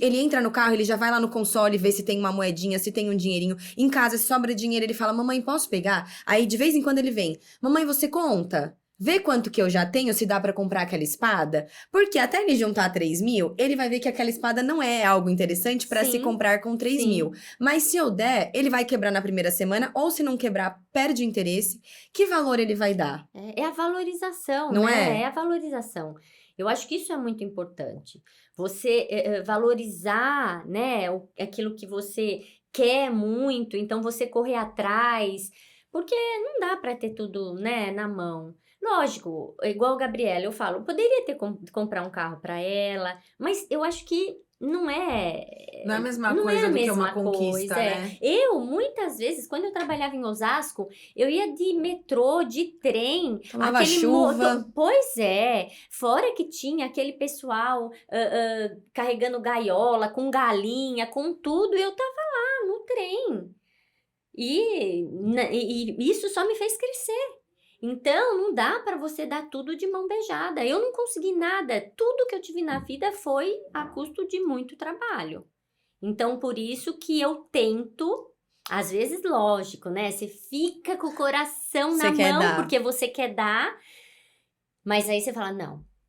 S2: ele entra no carro, ele já vai lá no console, vê se tem uma moedinha, se tem um dinheirinho. Em casa, se sobra dinheiro, ele fala, mamãe, posso pegar? Aí, de vez em quando, ele vem, mamãe, você conta? Vê quanto que eu já tenho, se dá pra comprar aquela espada? Porque até ele juntar 3 mil, ele vai ver que aquela espada não é algo interessante pra se
S3: Sim,
S2: comprar com 3
S3: sim.
S2: mil. Mas se eu der, ele vai quebrar na primeira semana, ou se não quebrar, perde o interesse. Que valor ele vai dar?
S3: É a valorização,
S2: Não
S3: né?
S2: é?
S3: É a valorização. Eu acho que isso é muito importante. Você valorizar, né, aquilo que você quer muito, então você correr atrás, porque não dá para ter tudo, né, na mão. Lógico, igual a Gabriela, eu falo, poderia ter comprar um carro para ela, mas eu acho que não é
S1: Não é a mesma
S3: não
S1: coisa
S3: é a
S1: do que uma
S3: mesma
S1: conquista,
S3: coisa,
S1: né?
S3: Eu, muitas vezes, quando eu trabalhava em Osasco, eu ia de metrô, de trem,
S2: Tomava chuva.
S3: Pois é, fora que tinha aquele pessoal carregando gaiola, com galinha, com tudo, eu tava lá no trem. E isso só me fez crescer. Então, não dá para você dar tudo de mão beijada. Eu não consegui nada. Tudo que eu tive na vida foi a custo de muito trabalho. Então, por isso que eu tento, às vezes, lógico, né? Você fica com o coração
S2: Você
S3: na
S2: quer
S3: mão
S2: dar.
S3: porque você quer dar, mas aí você fala,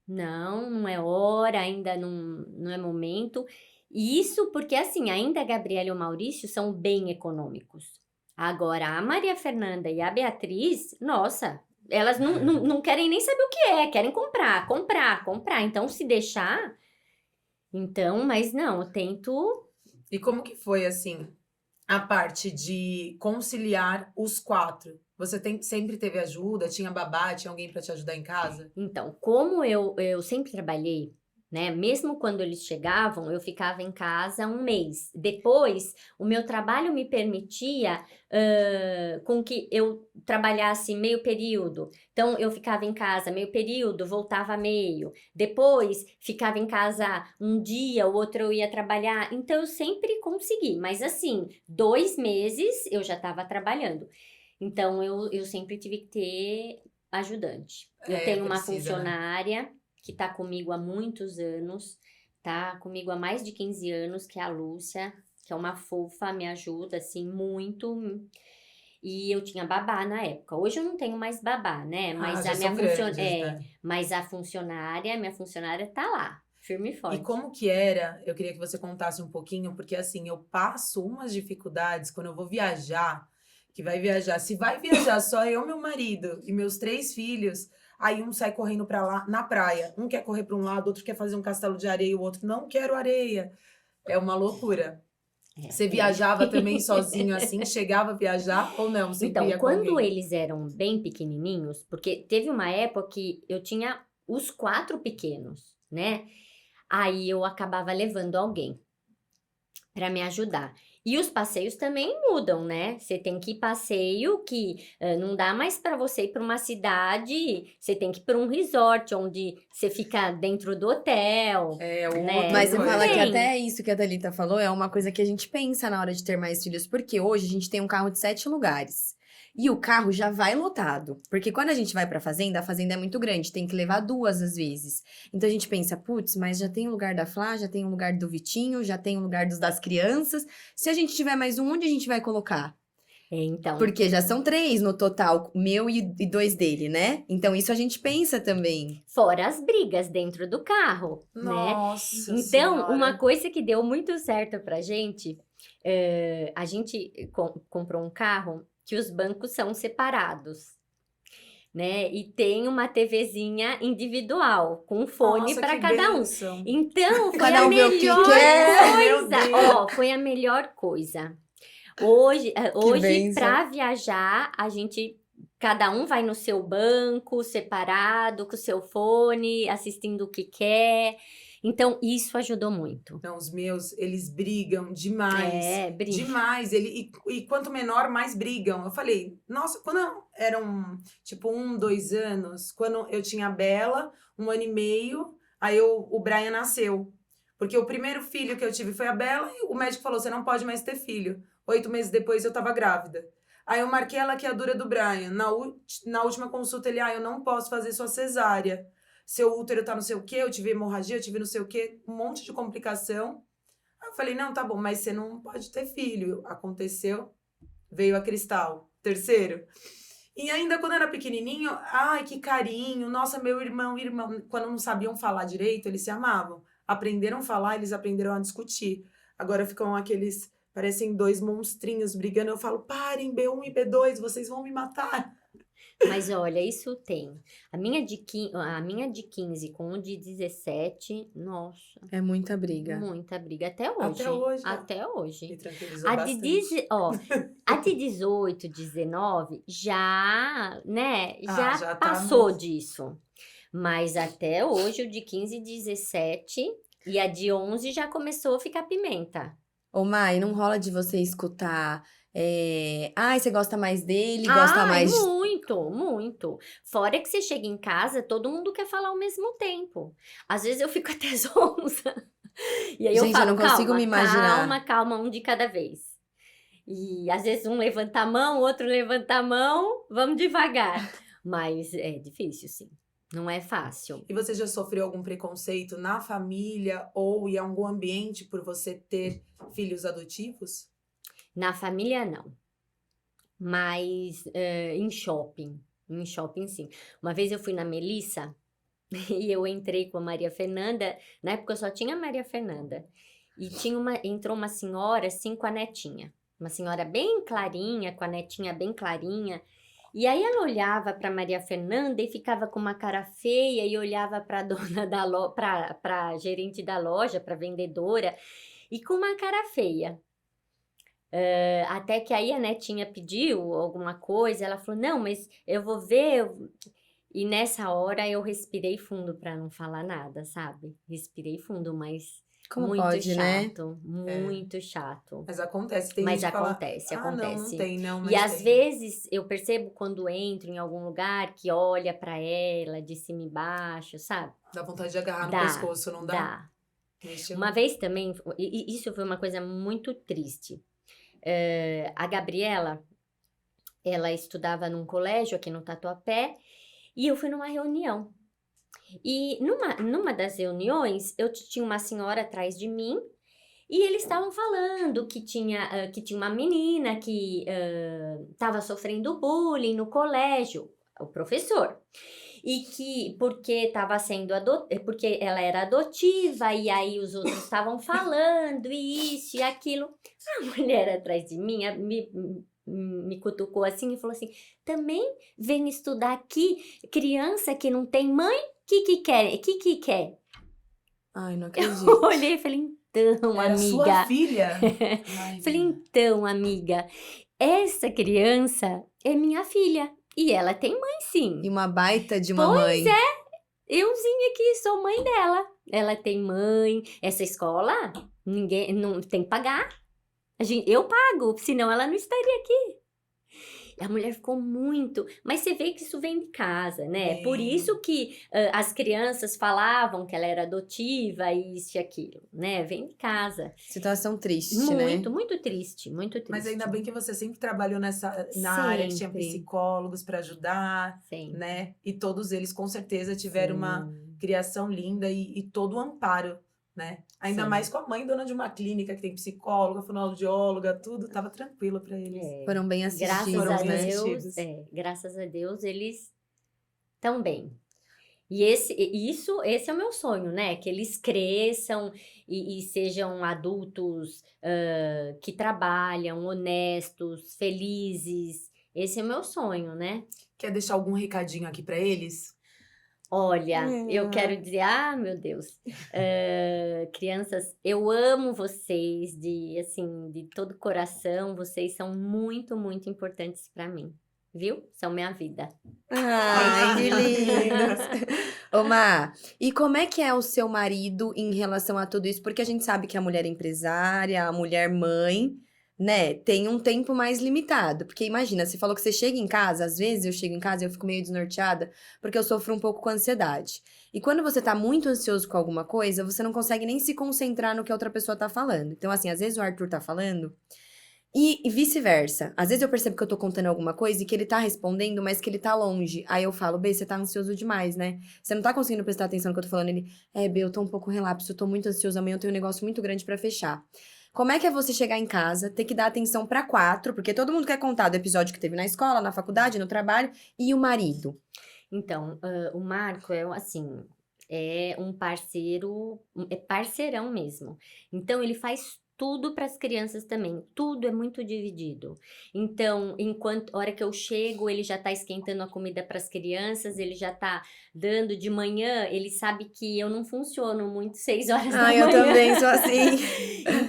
S3: não é hora, ainda não é momento. E isso porque, assim, ainda a Gabriela e o Maurício são bem econômicos. Agora, a Maria Fernanda e a Beatriz, nossa, elas não querem nem saber o que é, querem comprar. Então, se deixar... Então, mas não, eu tento...
S1: E como que foi, assim, a parte de conciliar os 4? Você sempre teve ajuda? Tinha babá? Tinha alguém para te ajudar em casa?
S3: Então, como eu sempre trabalhei, né? Mesmo quando eles chegavam, eu ficava em casa um mês. Depois, o meu trabalho me permitia com que eu trabalhasse meio período. Então, eu ficava em casa meio período, voltava meio. Depois, ficava em casa um dia, o outro eu ia trabalhar. Então, eu sempre consegui. Mas assim, 2 meses eu já estava trabalhando. Então, eu sempre tive que ter ajudante. Eu tenho uma
S1: precisa, né?
S3: funcionária que tá comigo há muitos anos, tá comigo há mais de 15 anos, que é a Lúcia, que é uma fofa, me ajuda, assim, muito. E eu tinha babá na época. Hoje eu não tenho mais babá, né? Mas
S1: já
S3: a minha
S1: são grandes, né?
S3: mas a minha funcionária tá lá, firme e
S1: E
S3: forte.
S1: como que era? Eu queria que você contasse um pouquinho, porque assim, eu passo umas dificuldades quando eu vou viajar, que vai viajar. Se vai viajar só eu, meu marido e meus 3 filhos, aí um sai correndo pra lá na praia. Um quer correr para um lado, outro quer fazer um castelo de areia, o outro não quero areia. É uma loucura. Você
S3: É.
S1: viajava também sozinho assim? Chegava a viajar ou não? Sempre
S3: Então,
S1: ia com
S3: quando
S1: alguém?
S3: eles eram bem pequenininhos, porque teve uma época que eu tinha os 4 pequenos, né? Aí eu acabava levando alguém para me ajudar. E os passeios também mudam, né? Você tem que ir passeio que não dá mais para você ir para uma cidade, você tem que ir para um resort onde você fica dentro do hotel,
S1: É,
S3: né?
S2: Mas você
S1: outra
S2: fala
S1: coisa.
S2: que
S3: tem.
S2: até isso que a Thalita falou é uma coisa que a gente pensa na hora de ter mais filhos, porque hoje a gente tem um carro de 7 lugares. E o carro já vai lotado. Porque quando a gente vai pra fazenda, a fazenda é muito grande, tem que levar 2 às vezes. Então a gente pensa, putz, mas já tem o lugar da Flá, já tem o lugar do Vitinho, já tem o lugar das crianças. Se a gente tiver mais um, onde a gente vai colocar?
S3: Então,
S2: Porque já são 3 no total, meu e 2 dele, né? Então isso a gente pensa também.
S3: fora as brigas dentro do carro, né?
S1: Nossa
S3: Então, uma
S1: Senhora.
S3: coisa que deu muito certo pra gente, a gente comprou um carro que os bancos são separados, né? E tem uma TVzinha individual, com fone
S1: Nossa,
S3: para
S1: que
S3: cada um.
S1: bênção.
S3: Então, foi
S2: Cada
S3: a
S2: um vê o que
S3: melhor
S2: quer.
S1: Meu
S3: coisa.
S1: Deus.
S3: Ó, foi a melhor coisa. Hoje
S2: bênção.
S3: para viajar, cada um vai no seu banco, separado, com o seu fone, assistindo o que quer. Então, isso ajudou muito.
S1: Não, os meus, eles brigam demais.
S3: Brinca.
S1: Demais. E quanto menor, mais brigam. Eu falei, nossa, quando eram, tipo, 1, 2 anos, quando eu tinha a Bela, 1 ano e meio, aí o Brian nasceu. Porque o primeiro filho que eu tive foi a Bela e o médico falou, você não pode mais ter filho. 8 meses depois eu tava grávida. Aí eu marquei a laqueadura do Brian. Na última consulta ele, eu não posso fazer sua cesárea. Seu útero tá não sei o quê, eu tive hemorragia, eu tive não sei o quê, um monte de complicação. Aí eu falei, não, tá bom, mas você não pode ter filho. Aconteceu, veio a Cristal, terceiro. E ainda quando era pequenininho, ai, que carinho, nossa, meu irmão, quando não sabiam falar direito, eles se amavam. Aprenderam a falar, eles aprenderam a discutir. Agora ficam aqueles, parecem 2 monstrinhos brigando, eu falo, parem, B1 e B2, vocês vão me matar.
S3: Mas olha, isso tem. A minha de 15 com o de 17, nossa,
S2: É muita briga.
S3: muita briga. Até hoje.
S1: Até hoje, né?
S3: Até hoje.
S1: Me tranquilizou
S3: A
S1: bastante.
S3: a de 18, 19, já, né, já
S1: já tá
S3: passou
S1: mais.
S3: disso. Mas até hoje, o de 15 e 17 e a de 11 já começou a ficar pimenta.
S2: Ô, Mai, não rola de você escutar. Ai, você gosta mais dele, gosta
S3: Ai,
S2: mais.
S3: muito, muito. Fora que você chega em casa, todo mundo quer falar ao mesmo tempo. Às vezes eu fico até zonza. E aí eu
S2: Gente, eu
S3: falo,
S2: não consigo
S3: calma,
S2: me imaginar.
S3: calma, um de cada vez. E às vezes um levanta a mão, o outro levanta a mão, vamos devagar. Mas é difícil, sim. Não é fácil.
S1: E você já sofreu algum preconceito na família ou em algum ambiente por você ter filhos adotivos?
S3: Na família, não. Mas em shopping. Em shopping, sim. Uma vez eu fui na Melissa e eu entrei com a Maria Fernanda. Na época eu só tinha a Maria Fernanda. E entrou uma senhora, assim, com a netinha. Uma senhora bem clarinha, com a netinha bem clarinha. E aí ela olhava para Maria Fernanda e ficava com uma cara feia e olhava para dona da loja, para gerente da loja, para vendedora, e com uma cara feia. Até que aí a netinha pediu alguma coisa, ela falou, não, mas eu vou ver. E nessa hora eu respirei fundo para não falar nada, sabe? Respirei fundo, mas
S2: Como
S3: muito
S2: pode, né?
S3: chato, muito chato.
S1: Mas acontece, tem
S3: Mas
S1: gente que fala,
S3: acontece,
S1: não, não
S3: acontece.
S1: tem, não, mas
S3: E às
S1: tem.
S3: vezes eu percebo quando entro em algum lugar que olha pra ela de cima e baixo, sabe?
S1: Dá vontade de agarrar no
S3: Dá,
S1: pescoço, não dá?
S3: Dá.
S1: Esse é
S3: Uma vez também, e isso foi uma coisa muito triste. A Gabriela, ela estudava num colégio aqui no Tatuapé e eu fui numa reunião. E numa das reuniões, eu tinha uma senhora atrás de mim E eles estavam falando que tinha uma menina que estava sofrendo bullying no colégio, o professor. E que porque estava sendo porque ela era adotiva, e aí os outros estavam falando isso e aquilo. A mulher atrás de mim me cutucou assim e falou assim: também vem estudar aqui, criança que não tem mãe, que quer? Que quer?
S2: Ai, não acredito.
S3: Eu olhei e falei: então,
S1: Era
S3: amiga.
S1: sua filha? Ai,
S3: Falei: então, amiga, essa criança é minha filha. E ela tem mãe, sim.
S2: E uma baita de uma
S3: Pois
S2: mãe.
S3: Euzinha aqui, sou mãe dela. Ela tem mãe. Essa escola, ninguém não tem que pagar. Eu pago, senão ela não estaria aqui. A mulher ficou muito... Mas você vê que isso vem de casa, né?
S1: Vem.
S3: Por isso que as crianças falavam que ela era adotiva, isso e aquilo, né? Vem de casa.
S2: Situação triste, né?
S3: Muito, muito triste, muito triste.
S1: Mas ainda bem que você sempre trabalhou na área que tinha
S3: Sempre.
S1: psicólogos para ajudar,
S3: Sempre.
S1: né? E todos eles com certeza tiveram uma
S3: Sim.
S1: criação linda e todo o amparo, né? Ainda
S3: Sim.
S1: mais com a mãe dona de uma clínica que tem psicóloga, fonoaudióloga, tudo, tava tranquilo para eles.
S2: Foram bem
S3: Graças
S2: assistidos,
S1: Foram
S3: a
S1: bem
S2: né?
S1: assistidos.
S3: Deus, graças a Deus, eles estão bem. E esse é o meu sonho, né? Que eles cresçam e sejam adultos que trabalham, honestos, felizes. Esse é o meu sonho, né?
S1: Quer deixar algum recadinho aqui para eles?
S3: Olha, eu quero dizer, meu Deus, crianças, eu amo vocês de todo o coração, vocês são muito, muito importantes para mim, viu? São minha vida.
S2: Ai, que lindos.
S1: lindos.
S2: Ô, Má, e como é que é o seu marido em relação a tudo isso? Porque a gente sabe que a mulher empresária, a mulher mãe, né, tem um tempo mais limitado. Porque imagina, você falou que você chega em casa, às vezes eu chego em casa e eu fico meio desnorteada, porque eu sofro um pouco com ansiedade. E quando você tá muito ansioso com alguma coisa, você não consegue nem se concentrar no que a outra pessoa tá falando. Então, assim, às vezes o Arthur tá falando e vice-versa. Às vezes eu percebo que eu tô contando alguma coisa e que ele tá respondendo, mas que ele tá longe. Aí eu falo: Bê, você tá ansioso demais, né? Você não tá conseguindo prestar atenção no que eu tô falando. Ele: Bê, eu tô um pouco relapso, eu tô muito ansioso, amanhã eu tenho um negócio muito grande pra fechar. Como é que é você chegar em casa, ter que dar atenção pra 4, porque todo mundo quer contar do episódio que teve na escola, na faculdade, no trabalho, e o marido?
S3: Então, o Marco é assim, é um parceiro, é parceirão mesmo. Então, ele faz tudo para as crianças também, tudo é muito dividido. Então, a hora que eu chego, ele já tá esquentando a comida para as crianças, ele já tá dando de manhã, ele sabe que eu não funciono muito 6 horas da manhã.
S2: Eu também sou assim.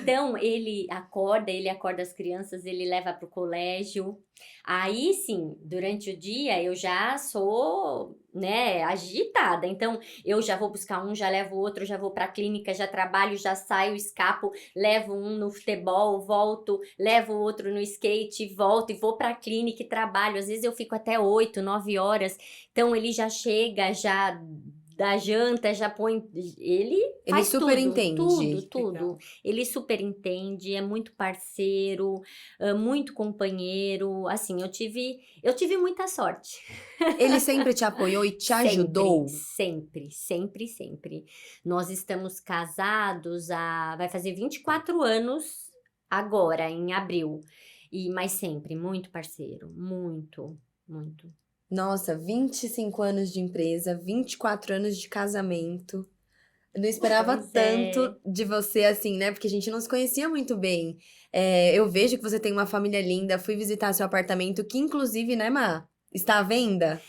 S3: Então, ele acorda as crianças, ele leva pro colégio. Aí, sim, durante o dia eu já sou, né, agitada. Então, eu já vou buscar um, já levo outro, já vou pra clínica, já trabalho, já saio, escapo, levo um no futebol, volto, levo outro no skate, volto e vou pra clínica e trabalho. Às vezes eu fico até 8, 9 horas. Então, ele já chega, já dá janta, já põe... Ele faz
S2: super
S3: tudo,
S2: entende.
S3: tudo.
S1: Legal.
S3: Ele super entende, é muito parceiro, muito companheiro. Assim, eu tive muita sorte.
S2: Ele sempre te apoiou e te ajudou?
S3: Sempre, sempre, sempre. Nós estamos casados vai fazer 24 anos agora, em abril. Mas sempre, muito parceiro, muito, muito.
S2: Nossa, 25 anos de empresa, 24 anos de casamento. Eu não esperava
S3: Pois é.
S2: tanto de você assim, né? Porque a gente não se conhecia muito bem. Eu vejo que você tem uma família linda. Fui visitar seu apartamento, que inclusive, né, Má? Está à venda?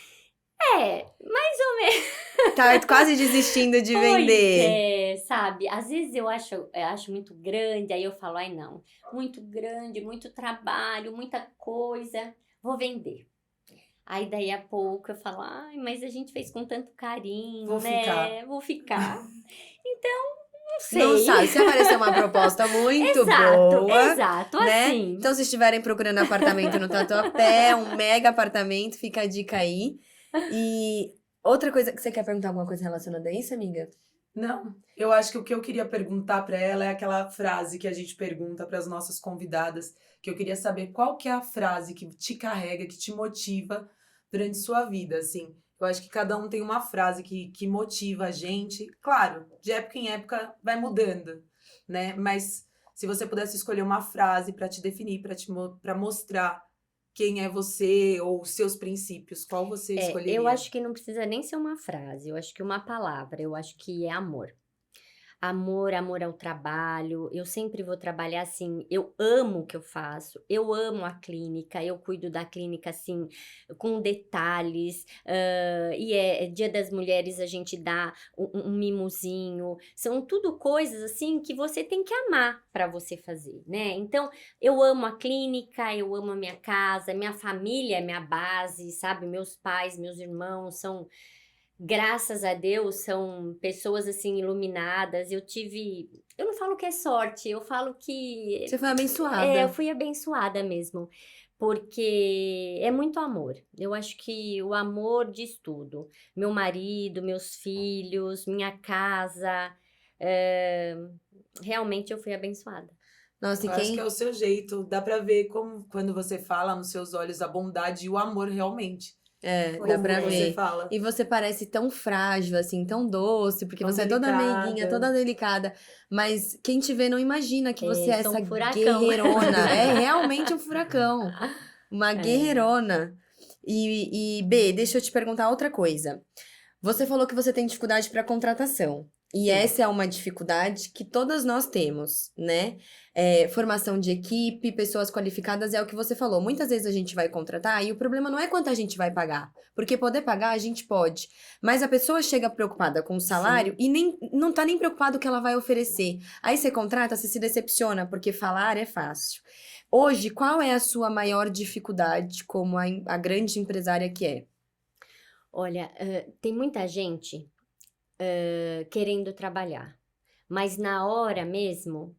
S3: Mais ou menos.
S2: Tá quase desistindo de vender.
S3: Sabe? Às vezes eu acho muito grande, aí eu falo, ai não, muito grande, muito trabalho, muita coisa, vou vender. Aí daí a pouco eu falo, ai, mas a gente fez com tanto carinho,
S1: Vou
S3: né?
S1: ficar.
S3: Vou ficar. Então, não sei.
S2: Não sabe, se aparecer uma proposta muito boa,
S3: Exato,
S2: né?
S3: assim.
S2: Então, se estiverem procurando apartamento no Tatuapé, um mega apartamento, fica a dica aí. E outra coisa, que você quer perguntar alguma coisa relacionada a isso, amiga?
S1: Não, eu acho que o que eu queria perguntar para ela é aquela frase que a gente pergunta para as nossas convidadas, que eu queria saber qual que é a frase que te carrega, que te motiva durante sua vida, assim. Eu acho que cada um tem uma frase que motiva a gente. Claro, de época em época vai mudando, né? Mas se você pudesse escolher uma frase para te definir, para mostrar quem é você ou os seus princípios, qual você escolheria?
S3: Eu acho que não precisa nem ser uma frase, eu acho que uma palavra, eu acho que é amor. Amor, amor ao trabalho, eu sempre vou trabalhar assim, eu amo o que eu faço, eu amo a clínica, eu cuido da clínica assim, com detalhes, e Dia das Mulheres a gente dá um mimozinho, são tudo coisas assim que você tem que amar para você fazer, né? Então, eu amo a clínica, eu amo a minha casa, minha família é minha base, sabe? Meus pais, meus irmãos são... Graças a Deus, são pessoas, assim, iluminadas. Eu não falo que é sorte, eu falo que...
S2: Você foi abençoada.
S3: eu fui abençoada mesmo. Porque é muito amor. Eu acho que o amor diz tudo. Meu marido, meus filhos, minha casa. Realmente eu fui abençoada.
S2: Nossa,
S1: Eu acho que é o seu jeito. Dá pra ver como, quando você fala nos seus olhos a bondade e o amor realmente.
S2: dá pra
S1: Como
S2: ver.
S1: você fala.
S2: E você parece tão frágil, assim, tão doce, porque
S1: Tão
S2: você é toda
S1: delicada.
S2: meiguinha, toda delicada. Mas quem te vê não imagina que você é
S3: sou um
S2: essa
S3: furacão.
S2: guerreirona. É realmente um furacão. Uma guerreirona. E B, deixa eu te perguntar outra coisa. Você falou que você tem dificuldade para contratação. E
S1: Sim.
S2: essa é uma dificuldade que todas nós temos, né? Formação de equipe, pessoas qualificadas, é o que você falou. Muitas vezes a gente vai contratar e o problema não é quanto a gente vai pagar. Porque poder pagar, a gente pode. Mas a pessoa chega preocupada com o salário e não tá nem preocupada com o que ela vai oferecer. Aí você contrata, você se decepciona, porque falar é fácil. Hoje, qual é a sua maior dificuldade como a grande empresária que é?
S3: Olha, tem muita gente querendo trabalhar, mas na hora mesmo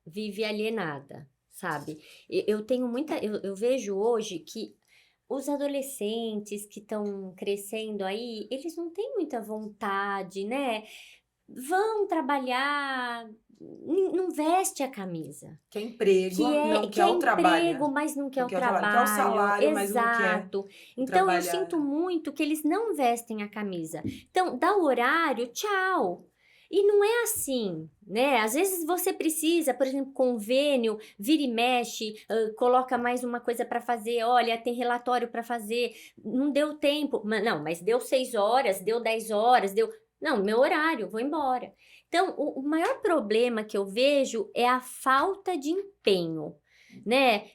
S3: vive alienada, sabe? Eu vejo hoje que os adolescentes que estão crescendo aí, eles não têm muita vontade, né? Vão trabalhar, não veste a camisa.
S1: Quer emprego, não quer o trabalho.
S3: Emprego, mas não quer o
S1: quer o
S3: trabalho.
S1: quer o salário, mas não quer
S3: Exato. Então, eu
S1: trabalhar.
S3: sinto muito que eles não vestem a camisa. Então, dá o horário, tchau. E não é assim, né? Às vezes você precisa, por exemplo, convênio, vira e mexe, coloca mais uma coisa para fazer, olha, tem relatório para fazer, não deu tempo. Não, mas deu 6 horas, deu 10 horas, deu... Não, meu horário, vou embora. Então, o maior problema que eu vejo é a falta de empenho, né?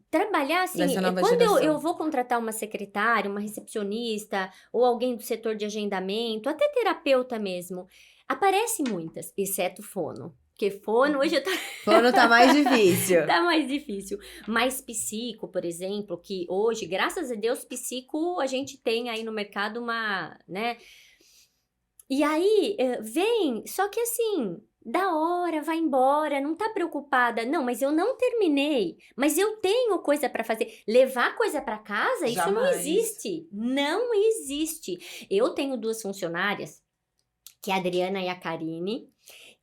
S3: Trabalhar assim,
S2: Dessa nova
S3: quando
S2: geração.
S3: eu vou contratar uma secretária, uma recepcionista, ou alguém do setor de agendamento, até terapeuta mesmo, aparece muitas, exceto fono. Porque fono hoje
S2: Fono tá mais difícil.
S3: tá mais difícil. Mas psico, por exemplo, que hoje, graças a Deus, psico, a gente tem aí no mercado uma, né? E aí, vem, só que assim, da hora, vai embora, não tá preocupada. Não, mas eu não terminei, mas eu tenho coisa pra fazer. Levar coisa pra casa, isso não
S1: Jamais.
S3: existe. Não existe. Eu tenho 2 funcionárias, que é a Adriana e a Karine,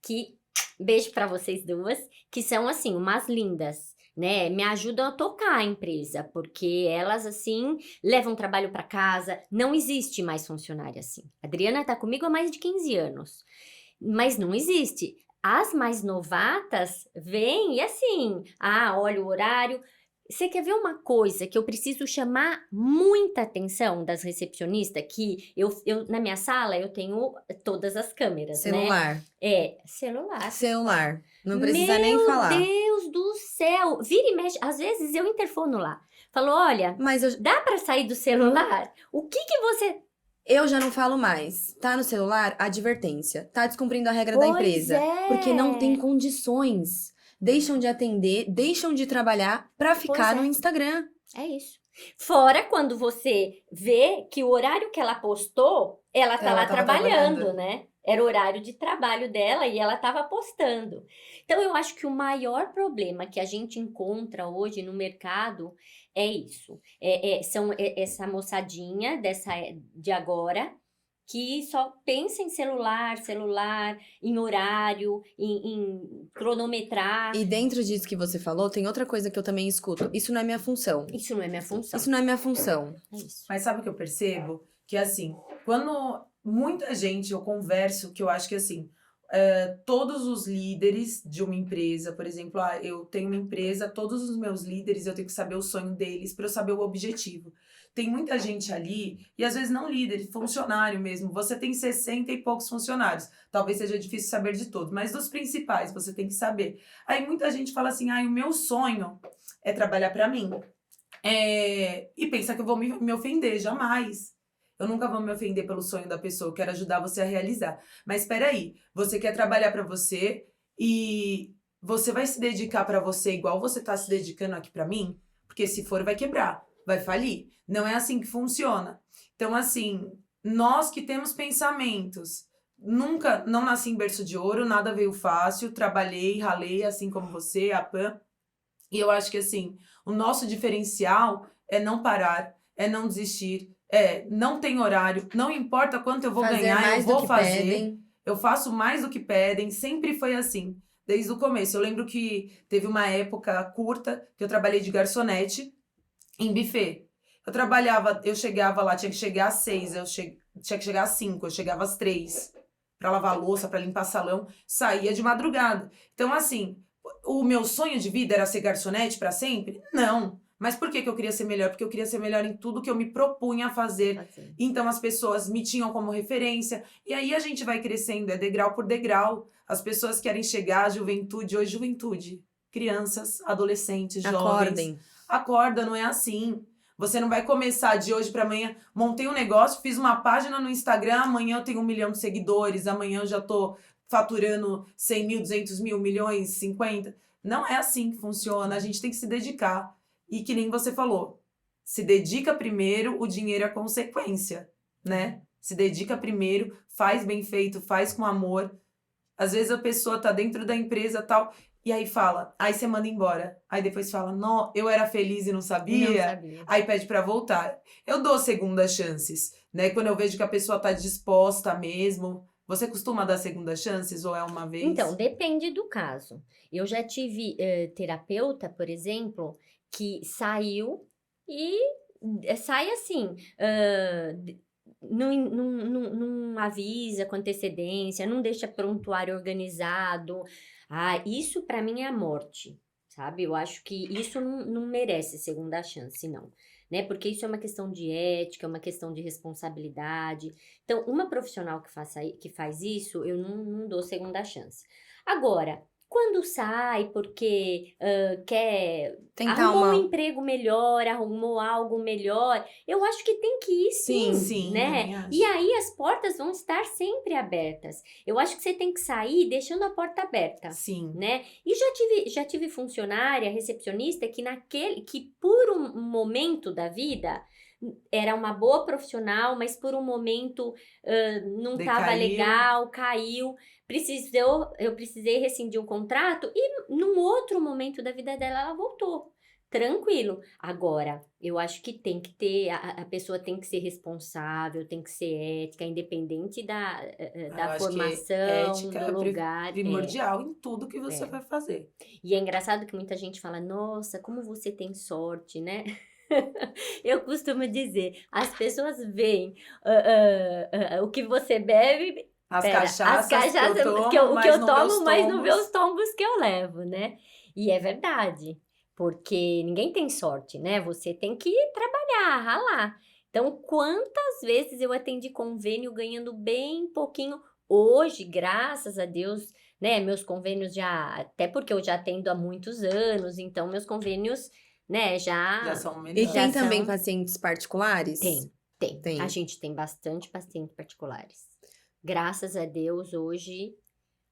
S3: que, beijo pra vocês duas, que são assim, umas lindas. Né, me ajudam a tocar a empresa, porque elas, assim, levam trabalho para casa, não existe mais funcionária assim. A Adriana tá comigo há mais de 15 anos, mas não existe. As mais novatas vêm e assim, olha o horário. Você quer ver uma coisa que eu preciso chamar muita atenção das recepcionistas? Que eu na minha sala eu tenho todas as câmeras,
S2: Celular.
S3: né? Celular.
S2: Celular. Não precisa nem falar.
S3: Meu Deus do céu! Vira e mexe. Às vezes eu interfono lá. Falo, olha,
S2: Mas
S3: dá pra sair do celular? O que você...
S2: eu já não falo mais. Tá no celular? Advertência. Tá descumprindo a regra da
S3: Pois
S2: empresa.
S3: é.
S2: Porque não tem condições. Deixam de atender, deixam de trabalhar pra ficar
S3: Pois é.
S2: no Instagram.
S3: É isso. Fora quando você vê que o horário que ela postou, ela tá
S1: Ela
S3: lá
S1: tava
S3: trabalhando,
S1: trabalhando.
S3: né? Era o horário de trabalho dela e ela tava postando. Então, eu acho que o maior problema que a gente encontra hoje no mercado é isso. São essa moçadinha de agora que só pensa em celular, em horário, em cronometrar.
S2: E dentro disso que você falou, tem outra coisa que eu também escuto. Isso não é minha função.
S3: Isso não é minha função.
S2: Isso não é minha função.
S3: É isso.
S1: Mas sabe o que eu percebo? Que assim, quando muita gente eu converso, que eu acho que assim, todos os líderes de uma empresa, por exemplo, eu tenho uma empresa, todos os meus líderes, eu tenho que saber o sonho deles para eu saber o objetivo. Tem muita gente ali, e às vezes não líder, funcionário mesmo. Você tem 60 e poucos funcionários. Talvez seja difícil saber de todos, mas dos principais você tem que saber. Aí muita gente fala assim, o meu sonho é trabalhar para mim. E pensa que eu vou me ofender, jamais. Eu nunca vou me ofender pelo sonho da pessoa, eu quero ajudar você a realizar. Mas espera aí, você quer trabalhar para você e você vai se dedicar para você igual você tá se dedicando aqui para mim? Porque se for, vai quebrar, vai falir. Não é assim que funciona. Então, assim, nós que temos pensamentos, não nasci em berço de ouro, nada veio fácil, trabalhei, ralei, assim como você, a Pan. E eu acho que, assim, o nosso diferencial é não parar, é não desistir, não tem horário, não importa quanto eu vou ganhar, eu vou fazer. Pedem. Eu faço mais do que pedem, sempre foi assim, desde o começo. Eu lembro que teve uma época curta que eu trabalhei de garçonete em buffet. Eu chegava lá, tinha que chegar às 6, tinha que chegar às 5, eu chegava às 3 para lavar louça, para limpar salão, saía de madrugada. Então, assim, o meu sonho de vida era ser garçonete para sempre? Não. Mas por que eu queria ser melhor? Porque eu queria ser melhor em tudo que eu me propunha a fazer. Então as pessoas me tinham como referência. E aí a gente vai crescendo, é degrau por degrau. As pessoas querem chegar à juventude. Hoje, juventude. Crianças, adolescentes, jovens. Acorda, não é assim. Você não vai começar de hoje para amanhã. Montei um negócio, fiz uma página no Instagram. Amanhã eu tenho 1 milhão de seguidores. Amanhã eu já tô faturando 100 mil, 200 mil, milhões, 50. Não é assim que funciona. A gente tem que se dedicar. E que nem você falou, se dedica primeiro, o dinheiro é consequência, né? Se dedica primeiro, faz bem feito, faz com amor. Às vezes a pessoa tá dentro da empresa e tal, e aí fala, aí você manda embora. Aí depois fala, não, eu era feliz e não sabia.
S3: Não sabia.
S1: Aí pede pra voltar. Eu dou segundas chances, né? Quando eu vejo que a pessoa tá disposta mesmo. Você costuma dar segundas chances ou é uma vez?
S3: Então, depende do caso. Eu já tive terapeuta, por exemplo, que saiu e sai assim, não avisa com antecedência, não deixa prontuário organizado. Isso para mim é a morte, sabe? Eu acho que isso não merece segunda chance, não. Né? Porque isso é uma questão de ética, é uma questão de responsabilidade. Então, uma profissional que faz isso, eu não dou segunda chance. Agora, quando sai porque quer arrumou um emprego melhor, arrumou algo melhor, eu acho que tem que ir sim, né? E aí as portas vão estar sempre abertas. Eu acho que você tem que sair deixando a porta aberta, né? E já tive funcionária, recepcionista que por um momento da vida era uma boa profissional, mas por um momento não estava legal, caiu. Eu precisei rescindir o contrato e num outro momento da vida dela ela voltou. Tranquilo. Agora, eu acho que tem que ter, a pessoa tem que ser responsável, tem que ser ética, independente da formação, do lugar.
S1: É primordial em tudo que você vai fazer.
S3: E é engraçado que muita gente fala, nossa, como você tem sorte, né? Eu costumo dizer, as pessoas veem o que você bebe...
S1: As cachaças
S3: que eu tomo, mas não vê os tombos que eu levo, né? E é verdade, porque ninguém tem sorte, né? Você tem que trabalhar, ralar. Então, quantas vezes eu atendi convênio ganhando bem pouquinho? Hoje, graças a Deus, né? Meus convênios até porque eu já atendo há muitos anos, então meus convênios, né, já
S2: são melhores. E tem também pacientes particulares?
S3: Tem. A gente tem bastante pacientes particulares. Graças a Deus, hoje,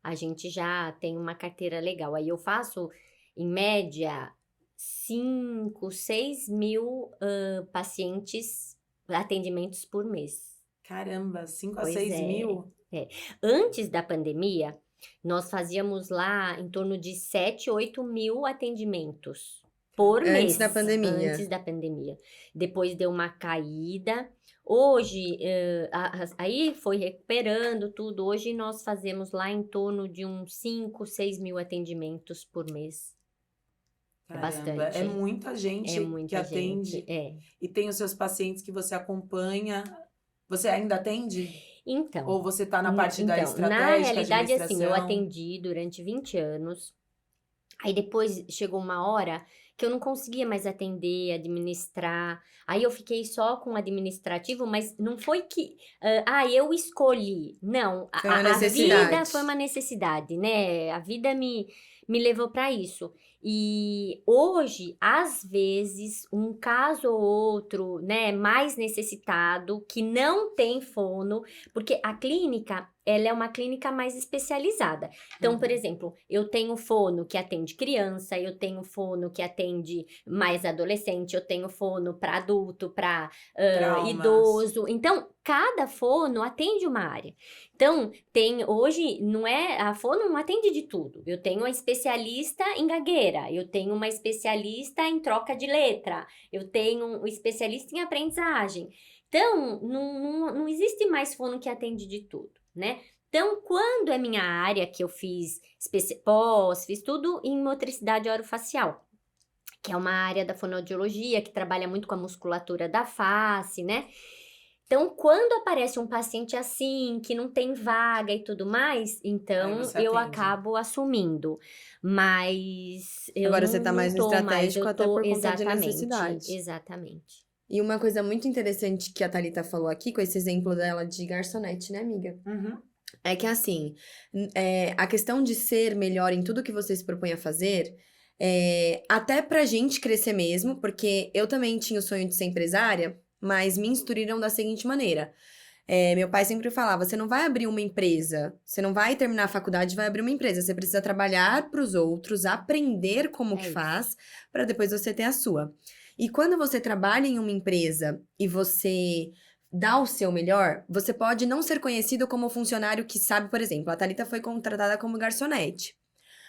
S3: a gente já tem uma carteira legal. Aí eu faço, em média, 5, 6 mil atendimentos por mês.
S1: Caramba, 5 a 6 mil?
S3: Antes da pandemia, nós fazíamos lá em torno de 7, 8 mil atendimentos por mês.
S2: Antes da pandemia.
S3: Antes da pandemia. Depois deu uma caída. Hoje, aí foi recuperando tudo. Hoje nós fazemos lá em torno de uns 5, 6 mil atendimentos por mês.
S1: Caramba, é bastante. É muita gente que atende. E tem os seus pacientes que você acompanha. Você ainda atende?
S3: Então,
S1: Ou você tá na parte da
S3: na
S1: estratégia,
S3: realidade, assim, eu
S1: administração?
S3: atendi durante 20 anos. Aí depois chegou uma hora que eu não conseguia mais atender, administrar. Aí eu fiquei só com o administrativo, mas não foi que eu escolhi. Não,
S2: Foi uma
S3: a vida
S2: necessidade.
S3: foi uma necessidade, né? A vida me levou para isso. E hoje, às vezes, um caso ou outro, né, mais necessitado, que não tem fono, porque a clínica, ela é uma clínica mais especializada. Então, por exemplo, eu tenho fono que atende criança, eu tenho fono que atende mais adolescente, eu tenho fono para adulto, para
S1: Traumas.
S3: idoso. Então, cada fono atende uma área. Então, hoje, a fono não atende de tudo. Eu tenho uma especialista em gagueira, eu tenho uma especialista em troca de letra, eu tenho um especialista em aprendizagem. Então, não existe mais fono que atende de tudo, né? Então, quando é minha área, que eu fiz pós, fiz tudo em motricidade orofacial, que é uma área da fonoaudiologia que trabalha muito com a musculatura da face, né? Então, quando aparece um paciente assim, que não tem vaga e tudo mais, então
S1: você
S3: eu
S1: atende.
S3: acabo assumindo. Mas eu
S2: Agora
S3: não,
S2: você tá mais no
S3: tô mais,
S2: estratégico
S3: eu
S2: até
S3: tô
S2: por conta de
S3: exatamente,
S2: necessidade.
S3: exatamente.
S2: E uma coisa muito interessante que a Thalita falou aqui, com esse exemplo dela de garçonete, né, amiga?
S1: Uhum.
S2: É que assim, a questão de ser melhor em tudo que você se propõe a fazer, até pra gente crescer mesmo, porque eu também tinha o sonho de ser empresária, mas me instruíram da seguinte maneira. Meu pai sempre falava, você não vai abrir uma empresa, você não vai terminar a faculdade e vai abrir uma empresa, você precisa trabalhar pros outros, aprender como que
S3: isso.
S2: faz, pra depois você ter a sua. E quando você trabalha em uma empresa e você dá o seu melhor, você pode não ser conhecido como funcionário que sabe, por exemplo, a Thalita foi contratada como garçonete.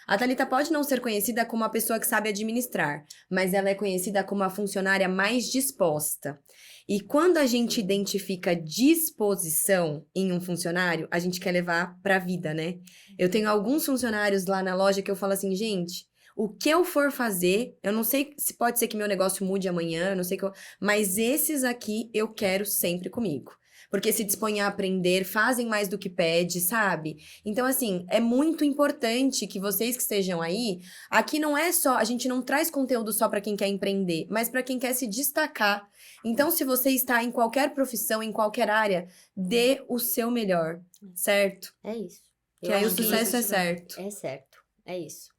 S2: A Thalita pode não ser conhecida como a pessoa que sabe administrar, mas ela é conhecida como a funcionária mais disposta. E quando a gente identifica disposição em um funcionário, a gente quer levar pra vida, né? Eu tenho alguns funcionários lá na loja que eu falo assim, gente, o que eu for fazer, eu não sei se pode ser que meu negócio mude amanhã, eu não sei mas esses aqui eu quero sempre comigo. Porque se dispõem a aprender, fazem mais do que pede, sabe? Então, assim, é muito importante que vocês que estejam aí, aqui não é só, a gente não traz conteúdo só para quem quer empreender, mas para quem quer se destacar. Então, se você está em qualquer profissão, em qualquer área, dê o seu melhor, certo?
S3: É isso.
S2: Que
S3: Eu
S2: aí o
S3: acho que
S2: sucesso é certo.
S3: é certo, é isso.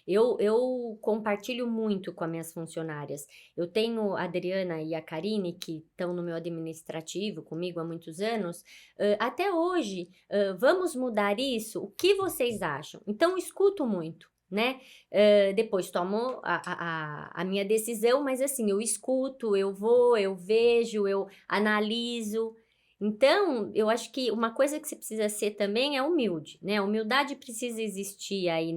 S3: Eu compartilho muito com as minhas funcionárias. Eu tenho a Adriana e a Karine, que estão no meu administrativo comigo há muitos anos. Até hoje, vamos mudar isso? O que vocês acham? Então, escuto muito, né? Depois tomo a minha decisão, mas assim, eu escuto, eu vou, eu vejo, eu analiso. Então, eu acho que uma coisa que você precisa ser também é humilde, né? A humildade precisa existir aí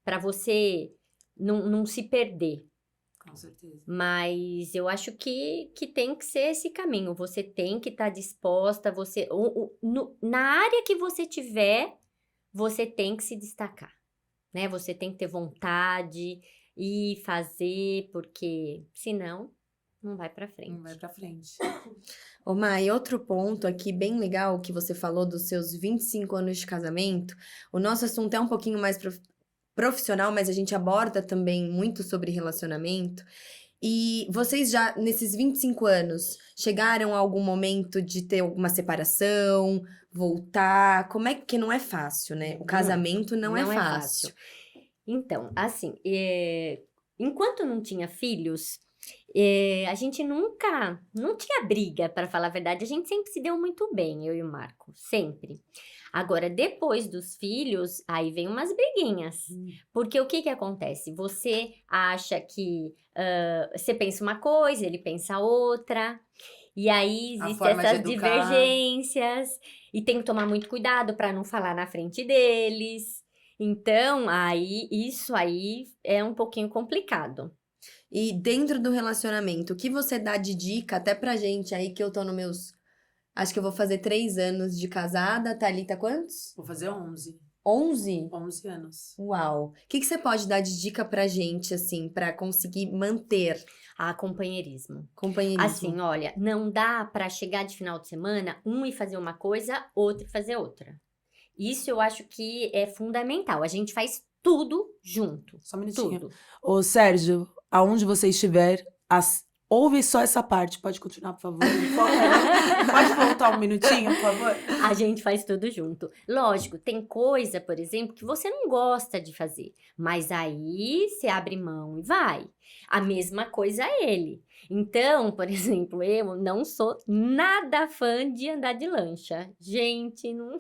S3: para você não se perder.
S1: Com certeza.
S3: Mas eu acho que tem que ser esse caminho. Você tem que estar disposta, na área que você tiver, você tem que se destacar, né? Você tem que ter vontade e fazer, porque senão não vai para frente.
S1: Não vai pra frente.
S2: Ô, Mai, outro ponto aqui bem legal que você falou dos seus 25 anos de casamento. O nosso assunto é um pouquinho mais profissional, mas a gente aborda também muito sobre relacionamento. E vocês já, nesses 25 anos, chegaram a algum momento de ter alguma separação, voltar? Como é que não é fácil, né? O casamento não é fácil.
S3: Então, assim, enquanto não tinha filhos, a gente não tinha briga, para falar a verdade. A gente sempre se deu muito bem, eu e o Marco, sempre. Agora, depois dos filhos, aí vem umas briguinhas. Porque o que acontece? Você acha que você pensa uma coisa, ele pensa outra. E aí
S1: A
S3: existem
S1: forma de
S3: essas
S1: educar.
S3: divergências. E tem que tomar muito cuidado para não falar na frente deles. Então, isso aí é um pouquinho complicado.
S2: E dentro do relacionamento, o que você dá de dica até pra gente aí que eu tô nos meus... Acho que eu vou fazer 3 anos de casada. Thalita, quantos?
S1: Vou fazer 11.
S2: 11?
S1: 11 anos.
S2: Uau. O que você pode dar de dica pra gente, assim, pra conseguir manter
S3: Companheirismo.
S2: companheirismo?
S3: Assim, olha, não dá pra chegar de final de semana, um ir fazer uma coisa, outro ir fazer outra. Isso eu acho que é fundamental. A gente faz tudo junto.
S1: Só um minutinho.
S3: Tudo.
S1: Ô, Sérgio, aonde você estiver, ouve só essa parte. Pode continuar, por favor? Pode voltar um minutinho, por favor?
S3: A gente faz tudo junto. Lógico, tem coisa, por exemplo, que você não gosta de fazer. Mas aí você abre mão e vai. A mesma coisa ele. Então, por exemplo, eu não sou nada fã de andar de lancha. Gente, não.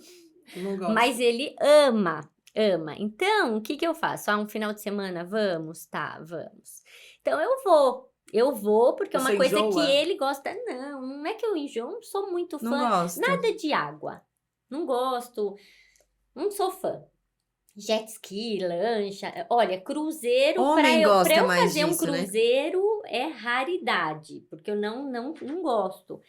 S1: Não gosto.
S3: Mas ele ama, ama. Então, o que eu faço? Um final de semana, vamos? Tá, vamos. Então, eu vou porque é uma
S1: Você
S3: coisa
S1: enjoa?
S3: que ele gosta. Não é que eu enjoo, não sou muito fã.
S2: Não gosto.
S3: Nada de água. Não gosto, não sou fã. Jet ski, lancha. Olha, cruzeiro,
S2: Homem
S3: pra
S2: gosta
S3: eu
S2: mais
S3: fazer um
S2: disso, né?
S3: cruzeiro é raridade, porque eu não gosto.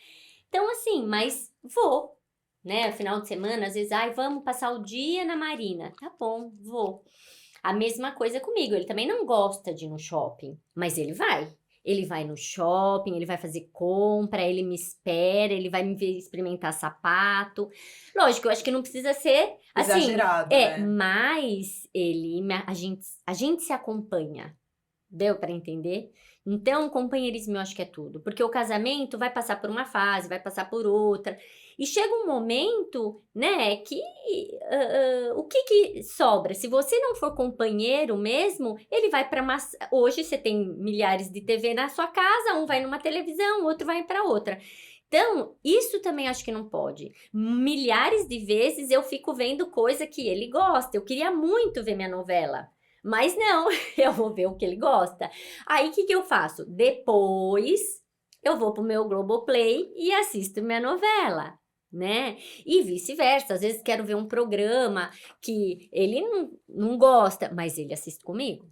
S3: Então, assim, mas vou, né? Final de semana, às vezes, vamos passar o dia na marina. Tá bom, vou. A mesma coisa comigo, ele também não gosta de ir no shopping, mas ele vai. Ele vai no shopping, ele vai fazer compra, ele me espera, ele vai me ver experimentar sapato. Lógico, eu acho que não precisa ser assim.
S1: Exagerado, né?
S3: Mas a gente se acompanha. Deu pra entender? Então, o companheirismo eu acho que é tudo. Porque o casamento vai passar por uma fase, vai passar por outra. E chega um momento, né, que o que sobra? Se você não for companheiro mesmo, ele vai para uma... Hoje você tem milhares de TV na sua casa, um vai numa televisão, o outro vai para outra. Então, isso também acho que não pode. Milhares de vezes eu fico vendo coisa que ele gosta. Eu queria muito ver minha novela. Mas não, eu vou ver o que ele gosta. Aí, o que eu faço? Depois, eu vou pro meu Globoplay e assisto minha novela, né? E vice-versa. Às vezes, quero ver um programa que ele não gosta, mas ele assiste comigo.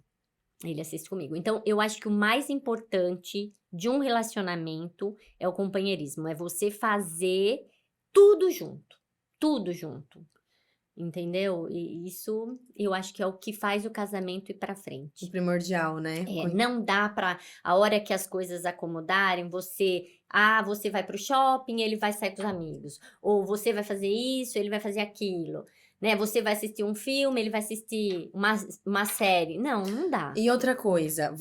S3: Ele assiste comigo. Então, eu acho que o mais importante de um relacionamento é o companheirismo. É você fazer tudo junto. Tudo junto. Entendeu? E isso eu acho que é o que faz o casamento ir pra frente.
S2: O primordial, né?
S3: Não dá pra, a hora que as coisas acomodarem, você vai pro shopping, ele vai sair com os amigos. Ou você vai fazer isso, ele vai fazer aquilo. Né? Você vai assistir um filme, ele vai assistir uma série. Não dá.
S2: E outra coisa,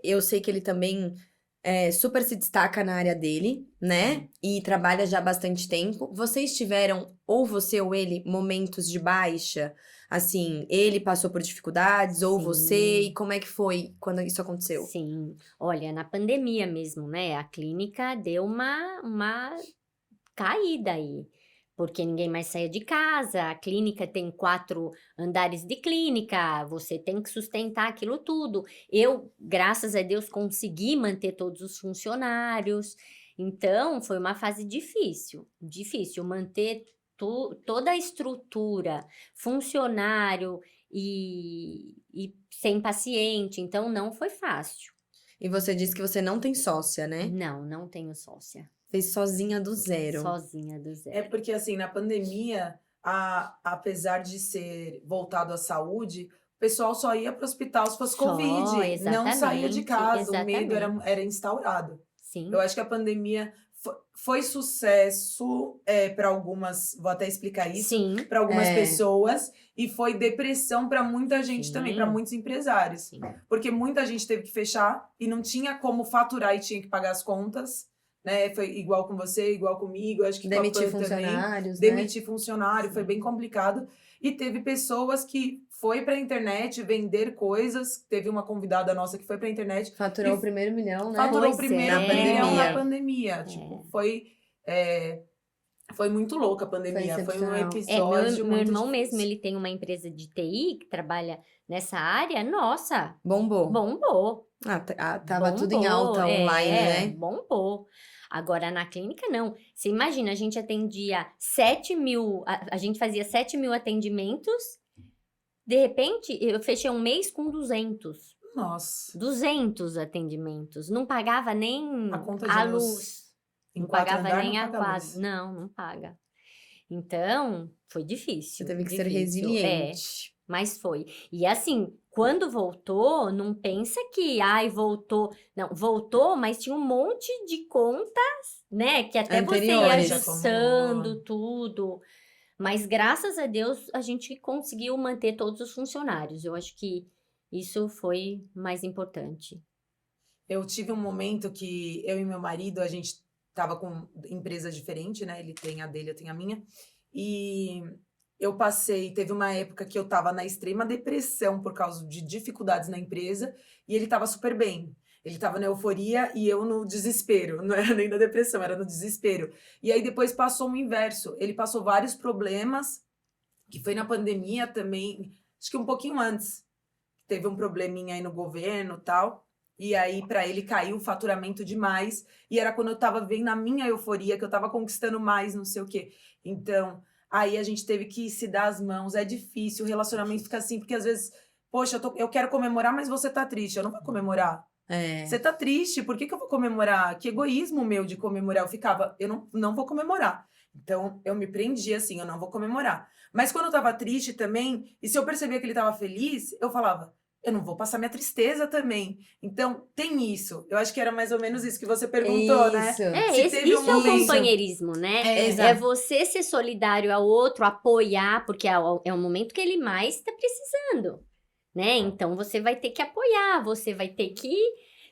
S2: eu sei que ele também super se destaca na área dele, né? E trabalha já há bastante tempo. Vocês tiveram, ou você ou ele, momentos de baixa? Assim, ele passou por dificuldades, ou
S3: Sim.
S2: você? E como é que foi quando isso aconteceu?
S3: Sim. Olha, na pandemia mesmo, né? A clínica deu uma caída aí. Porque ninguém mais saía de casa, a clínica tem 4 andares de clínica, você tem que sustentar aquilo tudo. Eu, graças a Deus, consegui manter todos os funcionários. Então, foi uma fase difícil manter toda a estrutura, funcionário e sem paciente. Então, não foi fácil.
S2: E você disse que você não tem sócia, né?
S3: Não tenho sócia.
S2: Fez sozinha do zero.
S3: Sozinha do zero.
S1: É porque, assim, na pandemia, apesar de ser voltado à saúde, o pessoal só ia para o hospital se fosse Covid. Não saía de casa. O medo era instaurado.
S3: Sim.
S1: Eu acho que a pandemia foi sucesso para algumas, vou até explicar isso, para algumas pessoas, e foi depressão para muita gente também, para muitos empresários.
S3: Sim.
S1: Porque muita gente teve que fechar e não tinha como faturar e tinha que pagar as contas. Né? Foi igual com você, igual comigo, acho que
S2: demitir
S1: com a Pan
S2: funcionários,
S1: também.
S2: né?
S1: Demitir funcionário, foi bem complicado. E teve pessoas que foi pra internet vender coisas. Teve uma convidada nossa que foi pra internet.
S2: Faturou o primeiro milhão, né?
S1: Faturou o primeiro milhão na
S2: pandemia.
S1: pandemia. Tipo, foi muito louca a pandemia. Foi um episódio
S3: meu
S1: muito
S3: irmão
S1: difícil.
S3: mesmo, ele tem uma empresa de TI que trabalha nessa área. Nossa,
S2: Bombou. Tava tudo em alta online, né?
S3: Bombou. Agora, na clínica, não. Você imagina, a gente atendia 7.000, a gente fazia 7.000 atendimentos. De repente, eu fechei um mês com 200.
S1: Nossa.
S3: 200 atendimentos. Não pagava nem
S1: A conta de
S3: a
S1: luz.
S3: luz.
S1: Em
S3: Não
S1: 4
S3: pagava
S1: andar,
S3: nem
S1: não
S3: a
S1: paga
S3: quadra.
S1: luz.
S3: Não paga. Então, foi difícil.
S2: Você teve que ser
S3: difícil.
S2: resiliente.
S3: Mas foi. E assim, quando voltou, não pensa que, ai, voltou. Não, voltou, mas tinha um monte de contas, né? Que até você ia
S2: Anteriores.
S3: ajustando tudo. Mas graças a Deus, a gente conseguiu manter todos os funcionários. Eu acho que isso foi mais importante.
S1: Eu tive um momento que eu e meu marido, a gente tava com empresa diferente, né? Ele tem a dele, eu tenho a minha. E teve uma época que eu tava na extrema depressão por causa de dificuldades na empresa e ele tava super bem. Ele tava na euforia e eu no desespero. Não era nem na depressão, era no desespero. E aí depois passou o inverso. Ele passou vários problemas, que foi na pandemia também, acho que um pouquinho antes. Teve um probleminha aí no governo e tal. E aí, para ele, caiu o faturamento demais. E era quando eu tava vendo a minha euforia, que eu tava conquistando mais, não sei o quê. Então, aí a gente teve que se dar as mãos. É difícil, o relacionamento fica assim, porque às vezes, poxa, eu quero comemorar, mas você tá triste. Eu não vou comemorar. Você tá triste, por que eu vou comemorar? Que egoísmo meu de comemorar. Eu ficava, eu não vou comemorar. Então, eu me prendi assim, eu não vou comemorar. Mas quando eu tava triste também, e se eu percebia que ele tava feliz, eu falava, eu não vou passar minha tristeza também. Então, tem isso. Eu acho que era mais ou menos isso que você perguntou, né?
S2: Isso.
S1: Se
S3: Isso
S1: teve
S3: é o
S1: momento-
S3: companheirismo, né? É
S2: exato.
S3: você ser solidário ao outro, apoiar, porque é o momento que ele mais está precisando, né? Então, você vai ter que apoiar, você vai ter que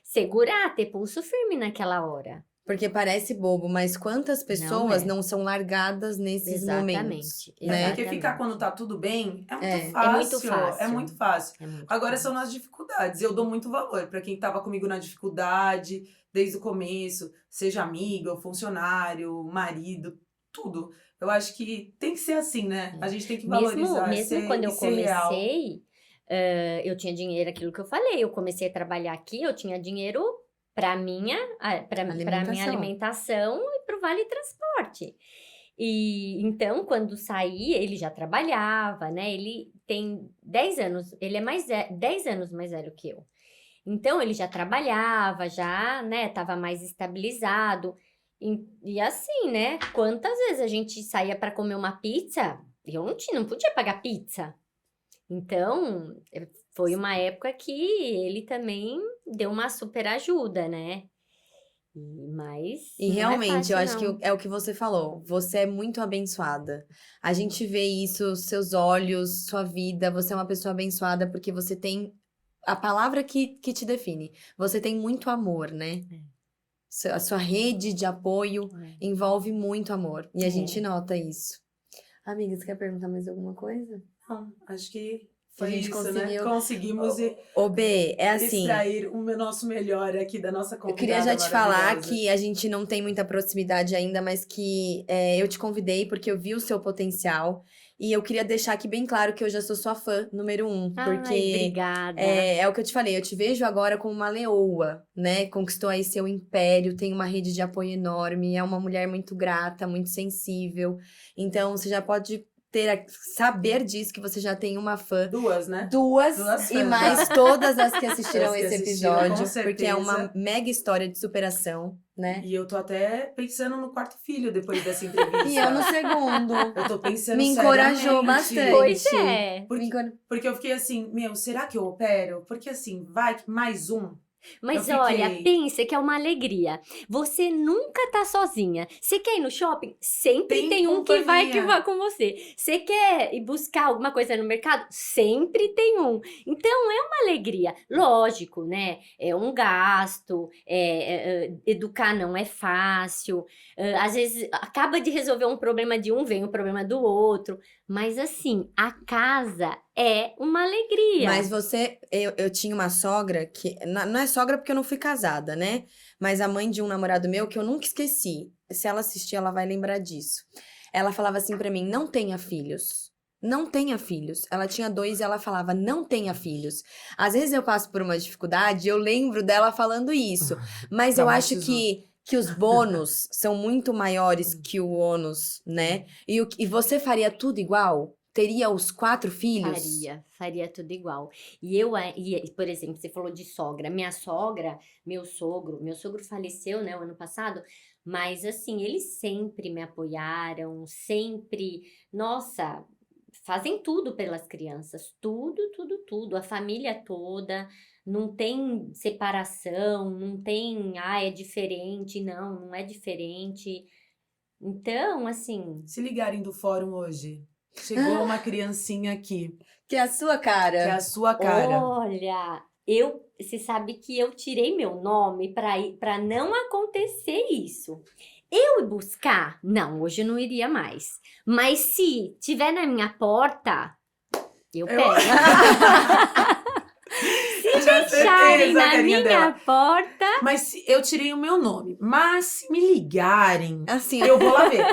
S3: segurar, ter pulso firme naquela hora.
S2: Porque parece bobo, mas quantas pessoas
S3: é.
S2: não são largadas nesses momentos?
S3: Exatamente.
S2: Né?
S1: Porque ficar quando tá tudo bem é muito
S2: É.
S1: fácil.
S3: É muito fácil.
S1: É muito fácil.
S3: É muito
S1: Agora
S3: fácil.
S1: são nas dificuldades. Eu dou muito valor para quem tava comigo na dificuldade, desde o começo, seja amigo, funcionário, marido, tudo. Eu acho que tem que ser assim, né? A gente tem que valorizar.
S3: Mesmo quando eu
S1: ser real.
S3: comecei, eu tinha dinheiro, aquilo que eu falei. Eu comecei a trabalhar aqui, eu tinha dinheiro para minha alimentação e para o vale transporte. E então, quando saí, ele já trabalhava, né? Ele tem 10 anos, ele é 10 anos mais velho que eu. Então, ele já trabalhava, já, né, tava mais estabilizado. E assim, né, quantas vezes a gente saía para comer uma pizza, eu não podia pagar pizza. Então, foi uma época que ele também deu uma super ajuda, né? Mas
S2: E
S3: não é
S2: realmente, eu
S3: fácil,
S2: acho
S3: não.
S2: que é o que você falou. Você é muito abençoada. A gente vê isso, seus olhos, sua vida. Você é uma pessoa abençoada porque você tem a palavra que te define. Você tem muito amor, né? A sua rede de apoio envolve muito amor. E a gente nota isso. Amiga, você quer perguntar mais alguma coisa?
S1: Não, acho que
S2: A
S1: foi
S2: gente
S1: isso,
S2: conseguiu.
S1: né? Conseguimos
S2: Ô, B, é assim.
S1: extrair o nosso melhor aqui da nossa
S2: Eu
S1: convidada
S2: queria já te falar
S1: maravilhosa.
S2: que a gente não tem muita proximidade ainda, mas que eu te convidei porque eu vi o seu potencial. E eu queria deixar aqui bem claro que eu já sou sua fã número 1.
S3: Ai,
S2: Porque
S3: obrigada.
S2: é o que eu te falei, eu te vejo agora como uma leoa, né? Conquistou aí seu império, tem uma rede de apoio enorme, é uma mulher muito grata, muito sensível. Então, você já pode saber disso, que você já tem uma fã.
S1: Duas, né?
S2: Duas
S1: Duas
S2: e
S1: fãs,
S2: mais
S1: já.
S2: todas as que assistirão
S1: As que
S2: esse
S1: assistiram, com
S2: episódio, porque é uma
S1: certeza.
S2: mega história de superação, né?
S1: E eu tô até pensando no quarto filho depois dessa entrevista.
S2: E eu no segundo.
S1: Eu tô pensando
S2: Me encorajou
S1: seriamente.
S2: bastante.
S3: Pois é.
S1: Porque eu fiquei assim, meu, será que eu opero? Porque assim, vai mais um.
S3: Mas
S1: Eu
S3: olha,
S1: fiquei-
S3: pensa que é uma alegria. Você nunca tá sozinha. Você quer ir no shopping? Sempre tem um que vai com você. Você quer ir buscar alguma coisa no mercado? Sempre tem um. Então é uma alegria. Lógico, né? É um gasto. Educar não é fácil. Às vezes acaba de resolver um problema de um, vem o problema do outro. Mas assim, a casa é uma alegria.
S2: Mas eu tinha uma sogra que, não é sogra porque eu não fui casada, né? Mas a mãe de um namorado meu que eu nunca esqueci. Se ela assistir, ela vai lembrar disso. Ela falava assim pra mim, não tenha filhos. Não tenha filhos. Ela tinha 2 e ela falava, não tenha filhos. Às vezes eu passo por uma dificuldade e eu lembro dela falando isso. Mas eu acho que os bônus são muito maiores que o ônus, né? E você faria tudo igual? Teria os 4 filhos?
S3: Faria tudo igual. Por exemplo, você falou de sogra. Minha sogra, meu sogro faleceu, né, o ano passado, Mas, assim, eles sempre me apoiaram, sempre, nossa, fazem tudo pelas crianças, tudo, tudo, tudo. A família toda, não tem separação, não tem, é diferente, não é diferente. Então, assim,
S1: Se ligarem do fórum hoje, chegou uma criancinha aqui,
S2: Que é a sua
S1: que é
S2: cara.
S1: a sua cara.
S3: olha, você sabe que eu tirei meu nome para não acontecer isso. Eu ir buscar? Não, hoje eu não iria mais. Mas se tiver na minha porta, eu pego. Se deixarem na
S1: carinha
S3: minha
S1: dela.
S3: porta,
S1: Mas eu tirei o meu nome. Mas se me ligarem,
S2: Assim,
S1: eu vou lá ver.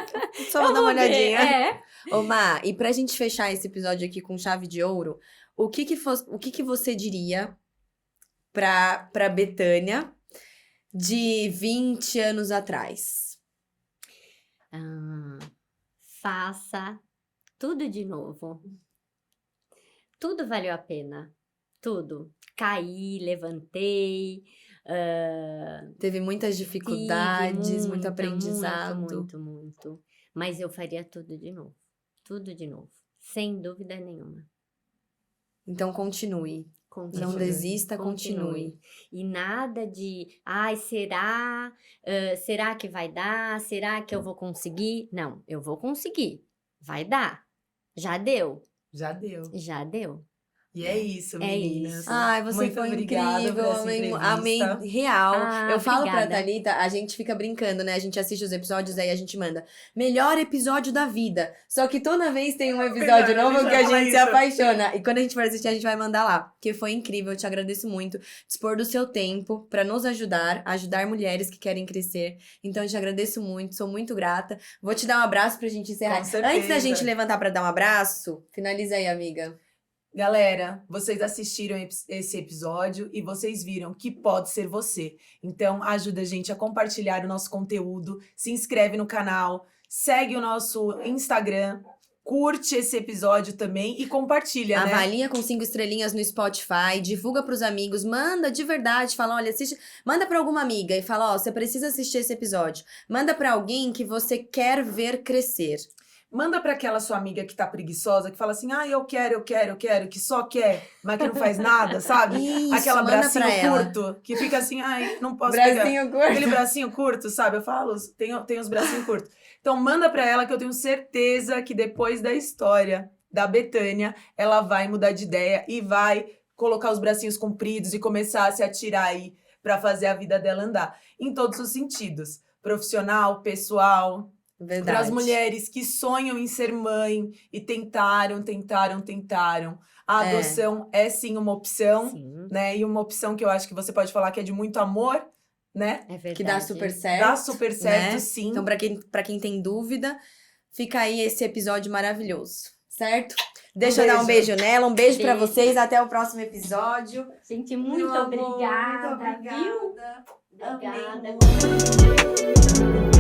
S2: só
S3: eu
S2: vou dar uma
S3: vou ver.
S2: olhadinha.
S3: É.
S2: Ô, Má, e pra gente fechar esse episódio aqui com chave de ouro, o que que você diria pra Betânia de 20 anos atrás?
S3: Faça tudo de novo. Tudo valeu a pena. Tudo. Caí, levantei.
S2: Teve muitas dificuldades,
S3: Tive
S2: muito aprendizado.
S3: Muito. Mas eu faria tudo de novo. Tudo de novo. Sem dúvida nenhuma.
S2: Então continue.
S3: Continue.
S2: Não desista, continue.
S3: E nada de, será? Será que vai dar? Será que eu vou conseguir? Não, eu vou conseguir. Vai dar. Já deu.
S1: Já deu.
S3: Já deu.
S1: E é isso,
S3: É
S1: meninas.
S3: isso.
S2: Ai, você
S1: Muito
S2: foi
S1: obrigada
S2: incrível,
S1: por essa
S2: amei
S1: entrevista.
S2: real. Eu falo pra
S3: Obrigada.
S2: Thalita, a gente fica brincando, né? A gente assiste os episódios, aí a gente manda melhor episódio da vida. Só que toda vez tem um episódio
S1: Verdade,
S2: novo que a
S1: já fala
S2: gente se
S1: isso.
S2: apaixona. E quando a gente for assistir, a gente vai mandar lá. Porque foi incrível, eu te agradeço muito. Dispor do seu tempo pra nos ajudar, ajudar mulheres que querem crescer. Então, eu te agradeço muito, sou muito grata. Vou te dar um abraço pra gente encerrar.
S1: Com certeza.
S2: Antes da gente levantar pra dar um abraço, finaliza aí, amiga.
S1: Galera, vocês assistiram esse episódio e vocês viram que pode ser você. Então, ajuda a gente a compartilhar o nosso conteúdo, se inscreve no canal, segue o nosso Instagram, curte esse episódio também e compartilha, né?
S2: Avalia com 5 estrelinhas no Spotify, divulga pros amigos, manda de verdade, fala, olha, assiste, manda pra alguma amiga e fala, você precisa assistir esse episódio. Manda pra alguém que você quer ver crescer.
S1: Manda pra aquela sua amiga que tá preguiçosa, que fala assim, eu quero, que só quer, mas que não faz nada, sabe?
S2: Isso,
S1: Aquela
S2: manda
S1: bracinho
S2: pra ela.
S1: curto, que fica assim, não posso pegar.
S2: Bracinho curto.
S1: Aquele bracinho curto, sabe? Eu falo, tem os bracinhos curtos. Então, manda pra ela que eu tenho certeza que depois da história da Betânia, ela vai mudar de ideia e vai colocar os bracinhos compridos e começar a se atirar aí pra fazer a vida dela andar. Em todos os sentidos. Profissional, pessoal.
S2: Verdade.
S1: Para as mulheres que sonham em ser mãe e tentaram. A adoção é sim uma opção,
S3: Sim,
S1: né? E uma opção que eu acho que você pode falar que é de muito amor, né?
S3: é verdade.
S2: Que dá super certo.
S1: Dá super certo,
S2: né?
S1: sim.
S2: Então, pra quem tem dúvida, fica aí esse episódio maravilhoso, certo? Deixa eu dar um beijo nela, um beijo pra
S3: Beijo.
S2: vocês, até o próximo episódio.
S3: Gente, muito
S2: Meu amor,
S3: obrigada,
S2: muito
S3: viu?
S2: obrigada.
S3: Obrigada.
S2: Amei muito.